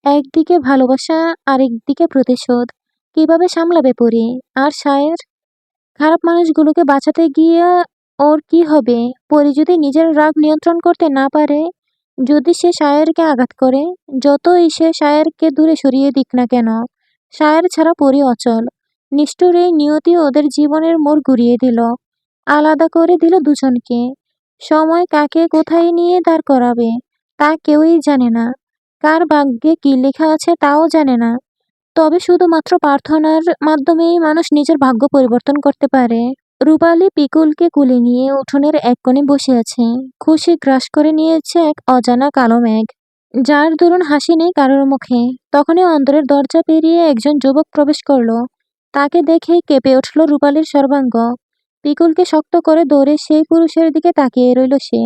একদিকে ভালোবাসা, আরেকদিকে প্রতিশোধ। কিভাবে সামলাবে পরি? আর সায়ের? খারাপ মানুষগুলোকে বাঁচাতে গিয়ে ওর কি হবে? পরি যদি নিজের রাগ নিয়ন্ত্রণ করতে না পারে, যদি সে সায়েরকে আঘাত করে, যতই সে সায়েরকে দূরে সরিয়ে দিক না কেন, সায়ের ছাড়া পরি অচল। নিষ্ঠুর এই নিয়তি ওদের জীবনের মোড় ঘুরিয়ে দিল। আলাদা করে দিল দুজনকে। সময় কাকে কোথায় নিয়ে দাঁড় করাবে তা কেউই জানে না। কার ভাগ্যে কি লেখা আছে তাও জানে না। তবে শুধুমাত্র প্রার্থনার মাধ্যমেই মানুষ নিজের ভাগ্য পরিবর্তন করতে পারে। রূপালী পিকুলকে কুলে নিয়ে উঠোনের এক কোণে বসে আছে। খুশি গ্রাস করে নিয়েছে এক অজানা কালো মেঘ, যার দরুন হাসি নেই কারোর মুখে। তখনই অন্তরের দরজা পেরিয়ে একজন যুবক প্রবেশ করলো। তাকে দেখেই কেঁপে উঠল রূপালীর সর্বাঙ্গ। পিকুলকে শক্ত করে ধরে সেই পুরুষের দিকে তাকিয়ে রইল সে।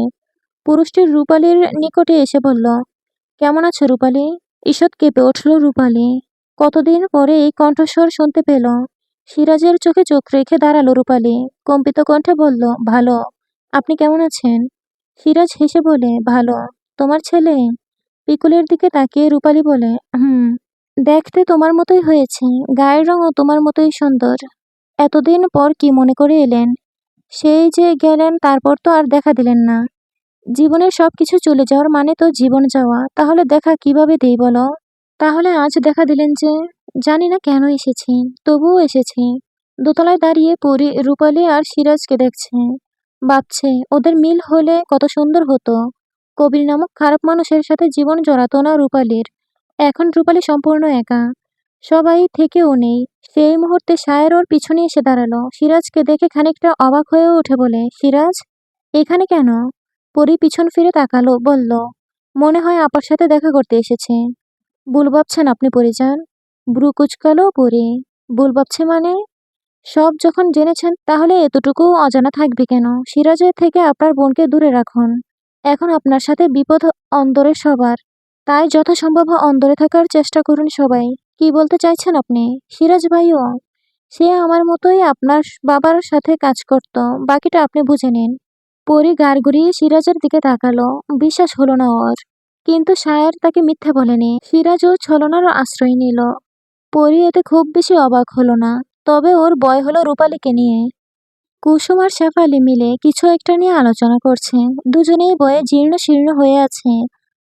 পুরুষটি রূপালীর নিকটে এসে বলল, কেমন আছো রূপালী? ঈষৎ কেঁপে উঠল রূপালী। কতদিন পরে এই কণ্ঠস্বর শুনতে পেল। সিরাজের চোখে চোখ রেখে দাঁড়ালো রূপালী। কম্পিত কণ্ঠে বলল, ভালো। আপনি কেমন আছেন? সিরাজ হেসে বলে, ভালো। তোমার ছেলে? পিকুলের দিকে তাকিয়ে রূপালী বলে, হুম। দেখতে তোমার মতোই হয়েছে। গায়ের রঙও তোমার মতোই সুন্দর। এতদিন পর কি মনে করে এলেন? সেই যে গেলেন, তারপর তো আর দেখা দিলেন না। জীবনের সবকিছু চলে যাওয়ার মানে তো জীবন যাওয়া। তাহলে দেখা কিভাবে দেই বলো? তাহলে আজ দেখা দিলেন যে? জানি না কেন এসেছি, তবুও এসেছি। দোতলায় দাঁড়িয়ে পরি রূপালী আর সিরাজকে দেখছে। ভাবছে ওদের মিল হলে কত সুন্দর হতো। কবির নামক খারাপ মানুষের সাথে জীবন জড়াতো না রূপালীর। এখন রূপালী সম্পূর্ণ একা। সবাই থেকেও নেই। সেই মুহূর্তে সায়ের ওর পিছনে এসে দাঁড়ালো। সিরাজকে দেখে খানিকটা অবাক হয়ে উঠে বলে, সিরাজ, এখানে কেন? পরি পিছন ফিরে তাকালো, বলল, মনে হয় আপার সাথে দেখা করতে এসেছে। ভুল ভাবছেন আপনি পরিজান। ভ্রু কুঁচকালো পরি। ভুল ভাবছে মানে? সব যখন জেনেছেন, তাহলে এতটুকু অজানা থাকবে কেন? সিরাজের থেকে আপনার বোনকে দূরে রাখুন। এখন আপনার সাথে বিপদ অন্দরে সবার। তাই যথাসম্ভব অন্দরে থাকার চেষ্টা করুন সবাই। কি বলতে চাইছেন আপনি? সিরাজ ভাইও? সে আমার মতোই আপনার বাবার সাথে কাজ করত। বাকিটা আপনি বুঝে নিন। পরি গাড় ঘুরিয়ে সিরাজের দিকে তাকালো। বিশ্বাস হলো না ওর। কিন্তু শায়ের তাকে মিথ্যে বলেনি। সিরাজও ছলনার আশ্রয় নিল। পরি এতে খুব বেশি অবাক হলো না। তবে ওর ভয় হলো রূপালীকে নিয়ে। কুসুম আর শেফালি মিলে কিছু একটা নিয়ে আলোচনা করছে। দুজনেই ভয়ে জীর্ণ শীর্ণ হয়ে আছে।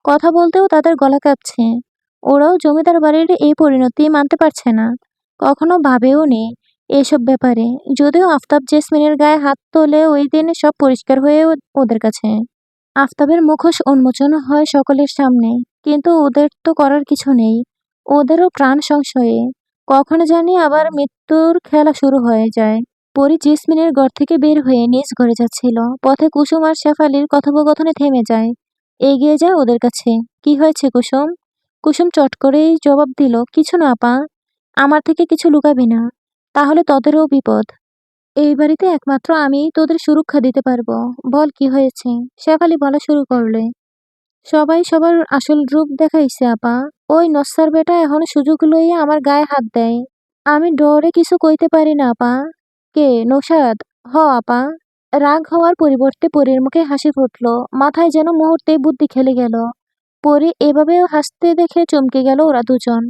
কথা বলতেও তাদের গলা কাঁপছে। ওরাও জমিদার বাড়ির এই পরিণতি মানতে পারছে না। কখনো ভাবেও নি এসব ব্যাপারে। যদিও আফতাব জেসমিনের গায়ে হাত তোলে ওই দিন সব পরিষ্কার হয়ে ওদের কাছে। আফতাবের মুখোশ উন্মোচন হয় সকলের সামনে। কিন্তু ওদের তো করার কিছু নেই। ওদেরও প্রাণ সংশয়ে। কখনো জানি আবার মৃত্যুর খেলা শুরু হয়ে যায়। পরি জেসমিনের ঘর থেকে বের হয়ে নিজ ঘরে যাচ্ছিল। পথে কুসুম আর শেফালির কথোপকথনে থেমে যায়। এগিয়ে যায় ওদের কাছে। কি হয়েছে কুসুম? কুসুম চট করেই জবাব দিল, কিছু না আপা। আমার থেকে কিছু লুকাবি না। তাহলে তোদেরও বিপদ। এই বাড়িতে একমাত্র আমিই তোদের সুরক্ষা দিতে পারবো। বল কি হয়েছে? শেফালি বলা শুরু করলে। সবাই সবার আসল রূপ দেখাইছে আপা। ওই নস্যার বেটা এখন সুযোগ লইয়া আমার গায়ে হাত দেয়। আমি ডরে কিছু কইতে পারি না আপা। কে, নৌশাদ? হ আপা। রাগ হওয়ার পরিবর্তে পরীর মুখে হাসি ফুটল। মাথায় যেন মুহূর্তেই বুদ্ধি খেলে গেল। পরী এভাবেও হাসতে দেখে চমকে গেল ওরা দুজন।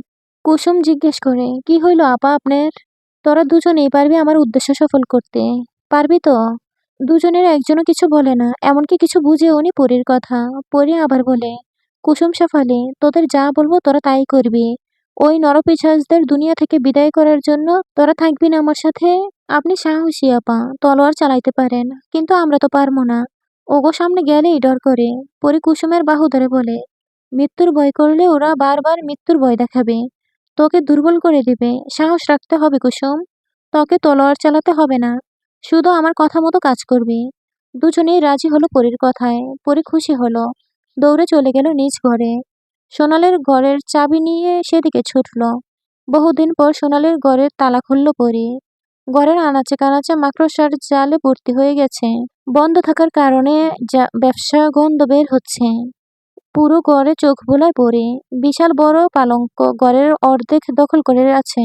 কুসুম জিজ্ঞেস করে, কি হইল আপা আপনার? তোরা দুজনেই পারবি আমার উদ্দেশ্য সফল করতে? পারবি তো? দুজনের একজনও কিছু বলে না, এমনকি কিছু বুঝেও নি পরীর কথা। পরী আবার বলে, কুসুম শেফালি, তোদের যা বলবো তোরা তাই করবি। ওই নরপিশাচদের দুনিয়া থেকে বিদায় করার জন্য তোরা থাকবি না আমার সাথে? আপনি সাহসী আপা, তলোয়ার চালাইতে পারেন, কিন্তু আমরা তো পারবো না। ওগো সামনে গেলেই ডর করে। পরী কুসুমের বাহু ধরে বলে, মৃত্যুর ভয় করলে ওরা বারবার মৃত্যুর ভয় দেখাবে। তোকে দুর্বল করে দিবে। সাহস রাখতে হবে কুসুম। তোকে তলোয়ার চালাতে হবে না। শুধু আমার কথা মতো কাজ করবি। দুজনেই রাজি হলো পরীর কথায়। পরী খুশি হলো। দৌড়ে চলে গেল নিজ ঘরে। সোনালের ঘরের চাবি নিয়ে সেদিকে ছুটল। বহুদিন পর সোনালের ঘরের তালা খুলল পরী। ঘরের আনাচে কানাচে মাকড়সার জালে ভর্তি হয়ে গেছে। বন্ধ থাকার কারণে ব্যবসা গন্ধ বের হচ্ছে। পুরো ঘরে চোখ বুলায় পড়ে। বিশাল বড় পালঙ্ক ঘরের অর্ধেক দখল করে আছে।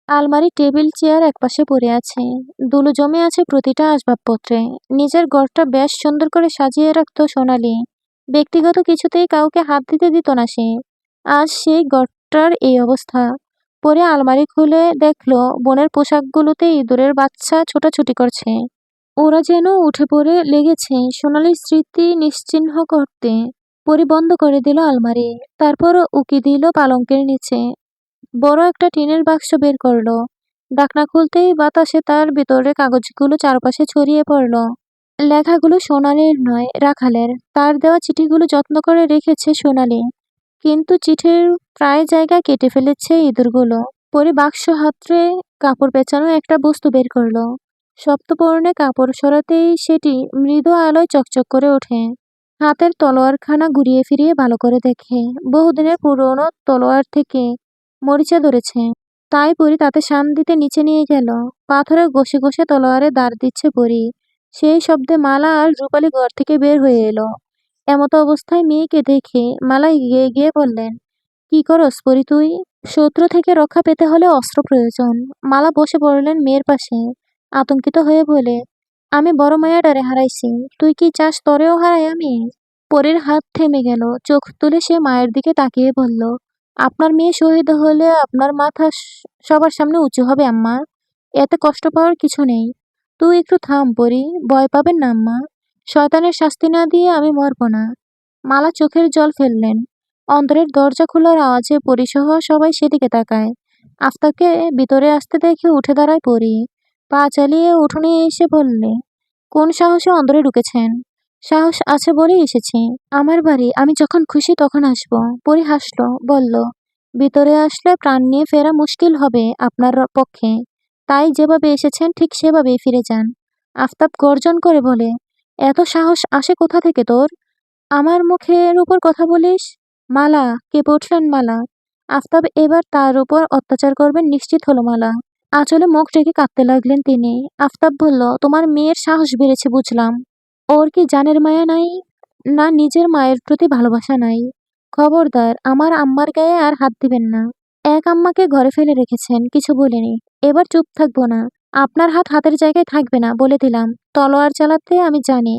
আলমারি, টেবিল, চেয়ার একপাশে পড়ে আছে। ধুলো জমে আছে প্রতিটা আসবাবপত্রে। নিজের ঘরটা বেশ সুন্দর করে সাজিয়ে রাখত সোনালি। ব্যক্তিগত কিছুতেই কাউকে হাত দিতে দিত না সে। আজ সেই ঘরটার এই অবস্থা। পরে আলমারি খুলে দেখলো বোনের পোশাকগুলোতে ইঁদুরের বাচ্চা ছোটাছুটি করছে। ওরা যেন উঠে পড়ে লেগেছে সোনালির স্মৃতি নিশ্চিহ্ন করতে। পরি বন্ধ করে দিল আলমারি। তারপর উকি দিল পালঙ্কের নিচে। বড় একটা টিনের বাক্স বের করলো। ঢাকনা খুলতেই বাতাসে তার ভিতরে কাগজগুলো চারপাশে ছড়িয়ে পড়ল। লেখাগুলো সোনালির নয়, রাখালের। তার দেওয়া চিঠিগুলো যত্ন করে রেখেছে সোনালি। কিন্তু চিঠির প্রায় জায়গা কেটে ফেলেছে ইঁদুরগুলো। পরে বাক্স হাতড়ে কাপড় পেঁচানো একটা বস্তু বের করলো। সপ্তপর্ণে কাপড় সরাতেই সেটি মৃদু আলোয় চকচক করে ওঠে। হাতের তলোয়ারখানা ঘুরিয়ে ফিরিয়ে ভালো করে দেখে। বহুদিনের পুরনো তলোয়ার থেকে মরিচা ধরেছে। তাই পরি তাতে শান দিতে নিচে নিয়ে গেল। পাথরে ঘষে ঘষে তলোয়ারে দাঁড় দিচ্ছে পরি। সেই শব্দে মালা আর রূপালী ঘর থেকে বের হয়ে এলো। এমতো অবস্থায় মেয়েকে দেখে মালা এগিয়ে গিয়ে বললেন, কি করস পরি তুই? শত্রু থেকে রক্ষা পেতে হলে অস্ত্র প্রয়োজন। মালা বসে পড়লেন মেয়ের পাশে। আতঙ্কিত হয়ে বলে, আমি বড় মায়াডারে হারাইছি। তুই কি চাস তরেও হারাই আমি? পরীর হাত থেমে গেল। চোখ তুলে সে মায়ের দিকে তাকিয়ে বলল, আপনার মেয়ে শহীদ হলে আপনার মাথা সবার সামনে উঁচু হবে আম্মা। এতে কষ্ট পাওয়ার কিছু নেই। তুই একটু থাম পরি, ভয় পাবেন না আম্মা। শয়তানের শাস্তি না দিয়ে আমি মরব না। মালা চোখের জল ফেললেন। অন্তরের দরজা খোলার আওয়াজে পরিসহ সবাই সেদিকে তাকায়। আফতাবকে ভিতরে আসতে দেখে উঠে দাঁড়ায় পরি। পা চালিয়ে উঠোনে এসে বললে, কোন সাহসে অন্তরে ঢুকেছেন? সাহস আছে বলেই এসেছি। আমার বাড়ি, আমি যখন খুশি তখন আসবো। পরি হাসলো, বলল, ভিতরে আসলে প্রাণ নিয়ে ফেরা মুশকিল হবে আপনার পক্ষে। তাই যেভাবে এসেছেন ঠিক সেভাবেই ফিরে যান। আফতাব গর্জন করে বলে, এত সাহস আসে কোথা থেকে তোর? আমার মুখের উপর কথা বলিস? মালা, কেঁপে উঠলেন মালা। আফতাব এবার তার উপর অত্যাচার করবেন নিশ্চিত হলো মালা। আঁচলে মুখ ঢেকে কাঁদতে লাগলেন তিনি। আফতাব বলল, তোমার মেয়ের সাহস বেড়েছে বুঝলাম। ওর কি জানের মায়া নাই? না নিজের মায়ের প্রতি ভালোবাসা নাই? খবরদার আমার আম্মার গায়ে আর হাত দিবেন না। এক আম্মাকে ঘরে ফেলে রেখেছেন, কিছু বলিনি। এবার চুপ থাকবো না। আপনার হাত হাতের জায়গায় থাকবে না বলে দিলাম। তলোয়ার চালাতে আমি জানি।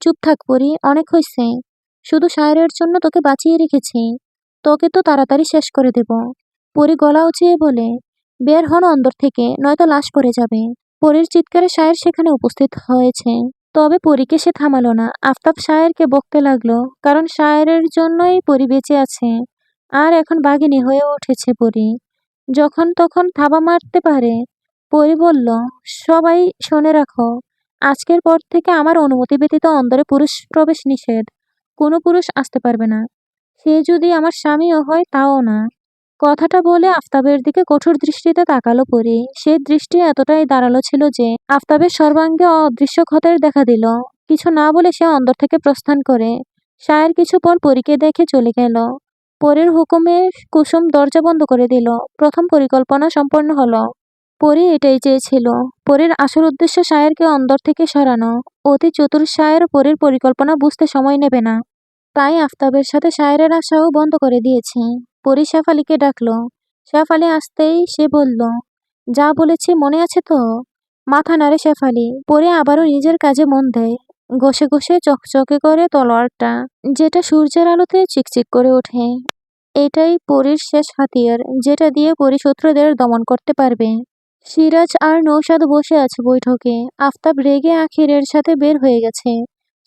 চুপ থাক পরি, অনেক হইছে। শুধু শায়েরের জন্য তোকে বাঁচিয়ে রেখেছি। তোকে তো তাড়াতাড়ি শেষ করে দেব। পরী গলা উঁচিয়ে বলে, বের হন অন্দর থেকে, নয়তো লাশ পড়ে যাবে। পরীর চিৎকারে শায়ের সেখানে উপস্থিত হয়েছে। তবে পরীকে সে থামালো না। আফতাব শায়েরকে বকতে লাগলো, কারণ শায়েরের জন্যই পরী বেঁচে আছে। আর এখন বাঘিনী হয়ে উঠেছে পরী, যখন তখন থাবা মারতে পারে। পরী বলল, সবাই শুনে রাখো, আজকের পর থেকে আমার অনুমতি ব্যতীত অন্দরে পুরুষ প্রবেশ নিষেধ। কোনো পুরুষ আসতে পারবে না। সে যদি আমার স্বামীও হয় তাও না। কথাটা বলে আফতাবের দিকে কঠোর দৃষ্টিতে তাকালো পরী। সে দৃষ্টি এতটাই ধারালো ছিল যে আফতাবের সর্বাঙ্গে অদৃশ্য ক্ষতের দেখা দিল। কিছু না বলে সে অন্দর থেকে প্রস্থান করে। শায়ের কিছু পর পরীকে দেখে চলে গেল। পরীর হুকুমে কুসুম দরজা বন্ধ করে দিল। প্রথম পরিকল্পনা সম্পন্ন হলো। পরী এটাই চেয়েছিল। পরীর আসল উদ্দেশ্য শায়েরকে অন্দর থেকে সরানো। অতি চতুর শায়ের পরীর পরিকল্পনা বুঝতে সময় নেবে না। তাই আফতাবের সাথে শায়েরের আশাও বন্ধ করে দিয়েছে। পরী শেফালিকে ডাকলো। শেফালি আসতেই সে বলল, যা বলেছি মনে আছে তো? মাথা নাড়ে শেফালি। পরী আবারও নিজের কাজে মন দেয়। ঘষে ঘষে চকচকে করে তলোয়ারটা, যেটা সূর্যের আলোতে চিকচিক করে ওঠে। এটাই পরীর শেষ হাতিয়ার, যেটা দিয়ে পরী শত্রুদের দমন করতে পারবে। সিরাজ আর নৌশাদ বসে আছে বৈঠকে। আফতাব রেগে আখিরের সাথে বের হয়ে গেছে।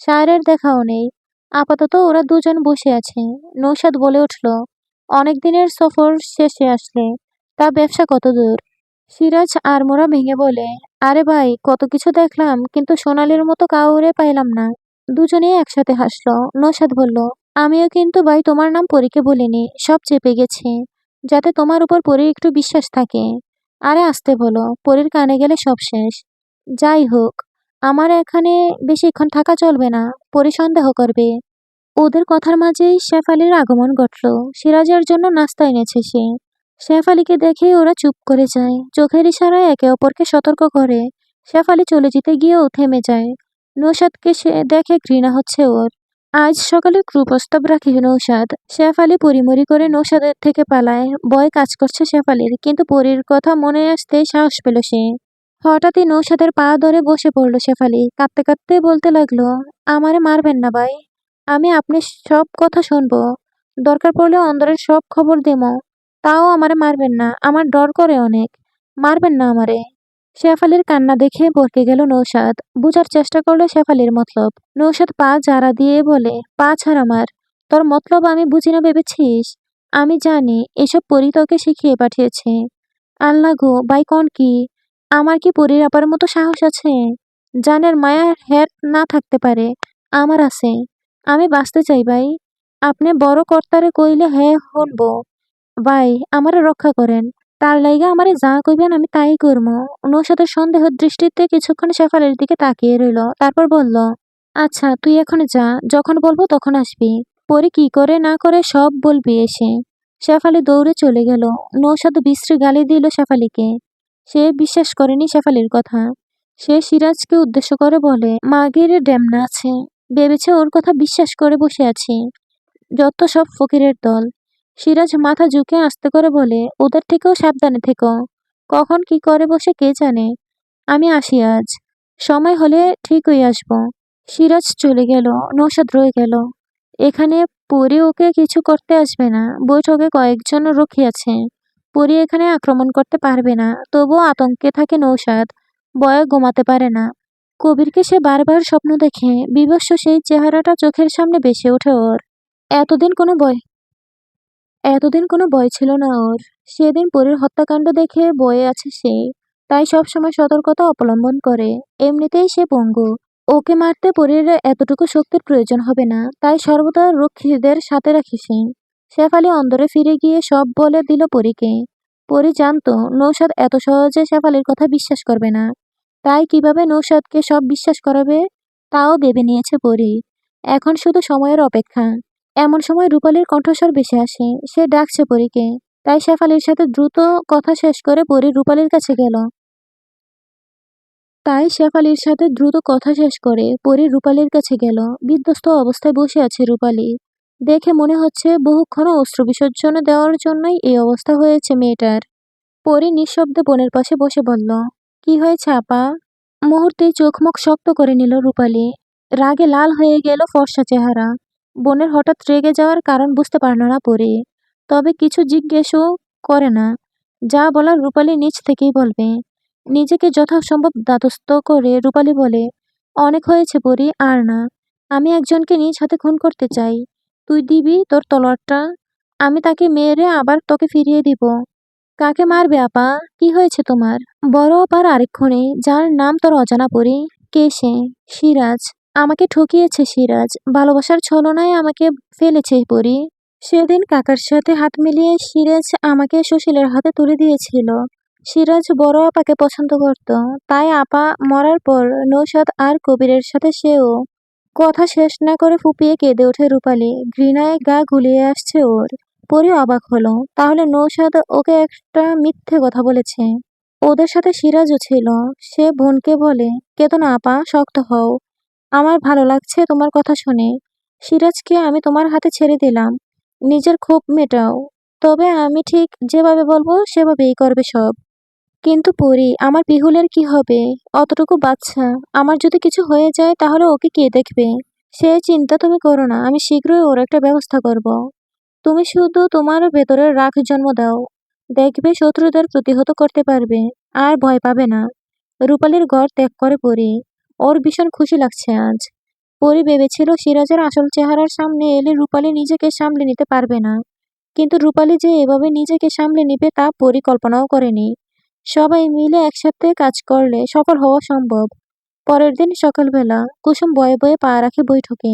শায়েরের দেখাও নেই। আপাতত ওরা দুজন বসে আছে। নৌশাদ বলে উঠল, অনেক দিনের সফর শেষে আসলে তা ব্যবসা কত দূর? সিরাজ আড়মোড়া ভেঙে বলে, আরে ভাই, কত কিছু দেখলাম, কিন্তু সোনালীর মতো কাউরে পাইলাম না। দুজনেই একসাথে হাসলো। নৌশাদ বলল, আমিও কিন্তু ভাই তোমার নাম পরীকে বলিনি, সব চেপে গেছি, যাতে তোমার উপর পরীর একটু বিশ্বাস থাকে। আরে আসতে বলো, পরীর কানে গেলে সব শেষ। যাই হোক, আমার এখানে বেশিক্ষণ থাকা চলবে না, পরী সন্দেহ করবে। ওদের কথার মাঝেই শেফালির আগমন ঘটল। সিরাজের জন্য নাস্তা এনেছে সে। শেফালিকে দেখে ওরা চুপ করে যায়, চোখের ইশারায় একে অপরকে সতর্ক করে। শেফালি চলে যেতে গিয়েও থেমে যায়। নৌশাদকে সে দেখে ঘৃণা হচ্ছে ওর। আজ সকালে কুপ্রস্তাব রাখি নৌশাদ। শেফালি পরিমরি করে নৌশাদের থেকে পালায়। ভয় কাজ করছে শেফালির, কিন্তু পরীর কথা মনে আসতেই সাহস পেল সে। হঠাৎই নৌশাদের পা ধরে বসে পড়ল শেফালি। কাঁদতে কাঁদতে বলতে লাগলো, আমারে মারবেন না ভাই, আমি আপনি সব কথা শুনবো। দরকার পড়লে অন্দরের সব খবর দেমো। তাও আমারে মারবেন না, আমার ডর করে অনেক। মারবেন না আমারে। শেফালির কান্না দেখে ভরকে গেল নৌশাদ। বুঝার চেষ্টা করলো শেফালির মতলব। নৌশাদ পা জারা দিয়ে বলে, পা ছাড় আমার। তোর মতলব আমি বুঝি না ভেবেছিস? আমি জানি এসব পরী তোকে শিখিয়ে পাঠিয়েছে। আল্লাহ গো, ভাই কন কি? আমার কি পরীর আপার মতো সাহস আছে? জানের মায়া হের না থাকতে পারে, আমার আছে। আমি বাঁচতে চাই ভাই। আপনি বড় কর্তারে কইলে হ্যাঁ শুনবো। ভাই, আমারে রক্ষা করেন। তার লাইগা আমারে যা কইবেন আমি তাই করবো। নৌশাদের সন্দেহের দৃষ্টিতে কিছুক্ষণ শেফালির দিকে তাকিয়ে রইল, তারপর বলল, আচ্ছা তুই এখন যা, যখন বলবো তখন আসবি। পরে কি করে না করে সব বলবি এসে। শেফালি দৌড়ে চলে গেল। নৌশাদ বিশ্রী গালি দিল শেফালিকে। সে বিশ্বাস করেনি শেফালির কথা। সে সিরাজকে উদ্দেশ্য করে বলে, মাগির ড্যামনা আছে, ভেবেছে ওর কথা বিশ্বাস করে বসে আছি। যত সব ফকিরের দল। সিরাজ মাথা ঝুঁকে আস্তে করে বলে, ওদের থেকেও সাবধানে থেকো। কখন কি করে বসে কে জানে। আমি আসি আজ। সময় হলে ঠিকই আসবো। সিরাজ চলে গেল। নৌশাদ রয়ে গেল। এখানে পরী ওকে কিছু করতে আসবে না। বৈঠকে কয়েকজন রক্ষী আছে। পরী এখানে আক্রমণ করতে পারবে না। তবুও আতঙ্কে থাকে নৌশাদ। ভয়ে ঘুমাতে পারে না। কবিরকে সে বারবার স্বপ্ন দেখে। বিভৎস সেই চেহারাটা চোখের সামনে ভেসে ওঠে ওর। এতদিন কোনো ভয় এতদিন কোনো ভয় ছিল না ওর। সেদিন পরীর হত্যাকাণ্ড দেখে ভয়ে আছে সে। তাই সবসময় সতর্কতা অবলম্বন করে। এমনিতেই সে পঙ্গু। ওকে মারতে পরীর এতটুকু শক্তির প্রয়োজন হবে না। তাই সর্বদা রক্ষীদের সাথে রাখে সে। শেফালি অন্দরে ফিরে গিয়ে সব বলে দিল পরীকে। পরী জানতো নৌশাদ এত সহজে শেফালির কথা বিশ্বাস করবে না। তাই কিভাবে নৌশাদকে সব বিশ্বাস করাবে তাও ভেবে নিয়েছে পরী। এখন শুধু সময়ের অপেক্ষা। এমন সময় রূপালীর কণ্ঠস্বর ভেসে আসে। সে ডাকছে পরীকে। তাই শেফালির সাথে দ্রুত কথা শেষ করে পরী রূপালীর কাছে গেল। পরী রূপালীর কাছে গেল। বিধ্বস্ত অবস্থায় বসে আছে রূপালী। দেখে মনে হচ্ছে বহুক্ষণ অশ্রু বিসর্জন দেওয়ার জন্যই এই অবস্থা হয়েছে মেয়েটার। পরী নিঃশব্দে বোনের পাশে বসে বলল, কি হয়েছে আপা? মুহূর্তেই চোখ মুখ শক্ত করে নিল রূপালী। রাগে লাল হয়ে গেল ফর্সা চেহারা। বোনের হঠাৎ রেগে যাওয়ার কারণ বুঝতে পারল না পরি। তবে কিছু জিজ্ঞেসও করে না। যা বলার রূপালী নিজ থেকেই বলবে। নিজেকে যথাসম্ভব ধাতস্থ করে রূপালী বলে, অনেক হয়েছে পরি, আর না। আমি একজনকে নিজ হাতে খুন করতে চাই। তুই দিবি তোর তলোয়ারটা? আমি তাকে মেরে আবার তোকে ফিরিয়ে দিব। কাকে মারবে আপা? কি হয়েছে তোমার? বড় আপার আরেক খুনি, যার নাম তোর অজানা পরি। কে সে? সিরাজ। আমাকে ঠকিয়েছে সিরাজ। ভালোবাসার ছলনায় আমাকে ফেলেছে পরি। সেদিন কাকার সাথে হাত মিলিয়ে সিরাজ আমাকে সুশীলের হাতে তুলে দিয়েছিল। সিরাজ বড় আপাকে পছন্দ করত। তাই আপা মরার পর নৌশাদ আর কবিরের সাথে সেও। কথা শেষ না করে ফুপিয়ে কেঁদে ওঠে রূপালী। ঘৃণায় গা গুলিয়ে আসছে ওর। পরি অবাক হলো। তাহলে নৌশাদ ওকে একটা মিথ্যে কথা বলেছে। ওদের সাথে সিরাজও ছিল। সে বোনকে বলে, কেঁদো না আপা, শক্ত হও। আমার ভালো লাগছে তোমার কথা শুনে। সিরাজকে আমি তোমার হাতে ছেড়ে দিলাম। নিজের ক্ষোভ মেটাও। তবে আমি ঠিক যেভাবে বলবো সেভাবেই করবে সব। কিন্তু পরি, আমার পিহুলের কি হবে? অতটুকু বাচ্চা। আমার যদি কিছু হয়ে যায় তাহলে ওকে কে দেখবে? সে চিন্তা তুমি করো না, আমি শীঘ্রই ওর একটা ব্যবস্থা করব। তুমি শুধু তোমার ভেতরের রাগ জন্ম দাও। দেখবে শত্রুদের প্রতিহত করতে পারবে। আর ভয় পাবে না। রূপালীর ঘর ত্যাগ করে পরি। ওর ভীষণ খুশি লাগছে আজ। পরি ভেবেছিল সিরাজের আসল চেহারার সামনে এলে রূপালী নিজেকে সামলে নিতে পারবে না। কিন্তু রূপালী যে এভাবে নিজেকে সামলে নিবে তা পরি কল্পনাও করেনি। সবাই মিলে একসাথে কাজ করলে সফল হওয়া সম্ভব। পরের দিন সকালবেলা কুসুম বয়ে বয়ে পা রাখে বৈঠকে।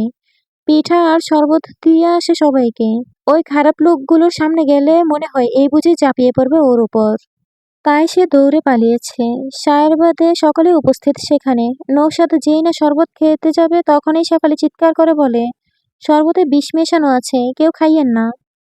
পিঠা আর শরবত দিয়ে আসে সবাইকে। ওই খারাপ লোকগুলোর সামনে গেলে মনে হয় এই বুঝি ঝাঁপিয়ে পড়বে ওর উপর। তাই সে দৌড়ে পালিয়েছে। সায়ের বাদে সকলে উপস্থিত সেখানে। নৌশাদ যেই না শরবত খেতে যাবে তখনই শেফালি চিৎকার করে বলে, শরবতে বিষ মেশানো আছে, কেউ খাইয়েন না।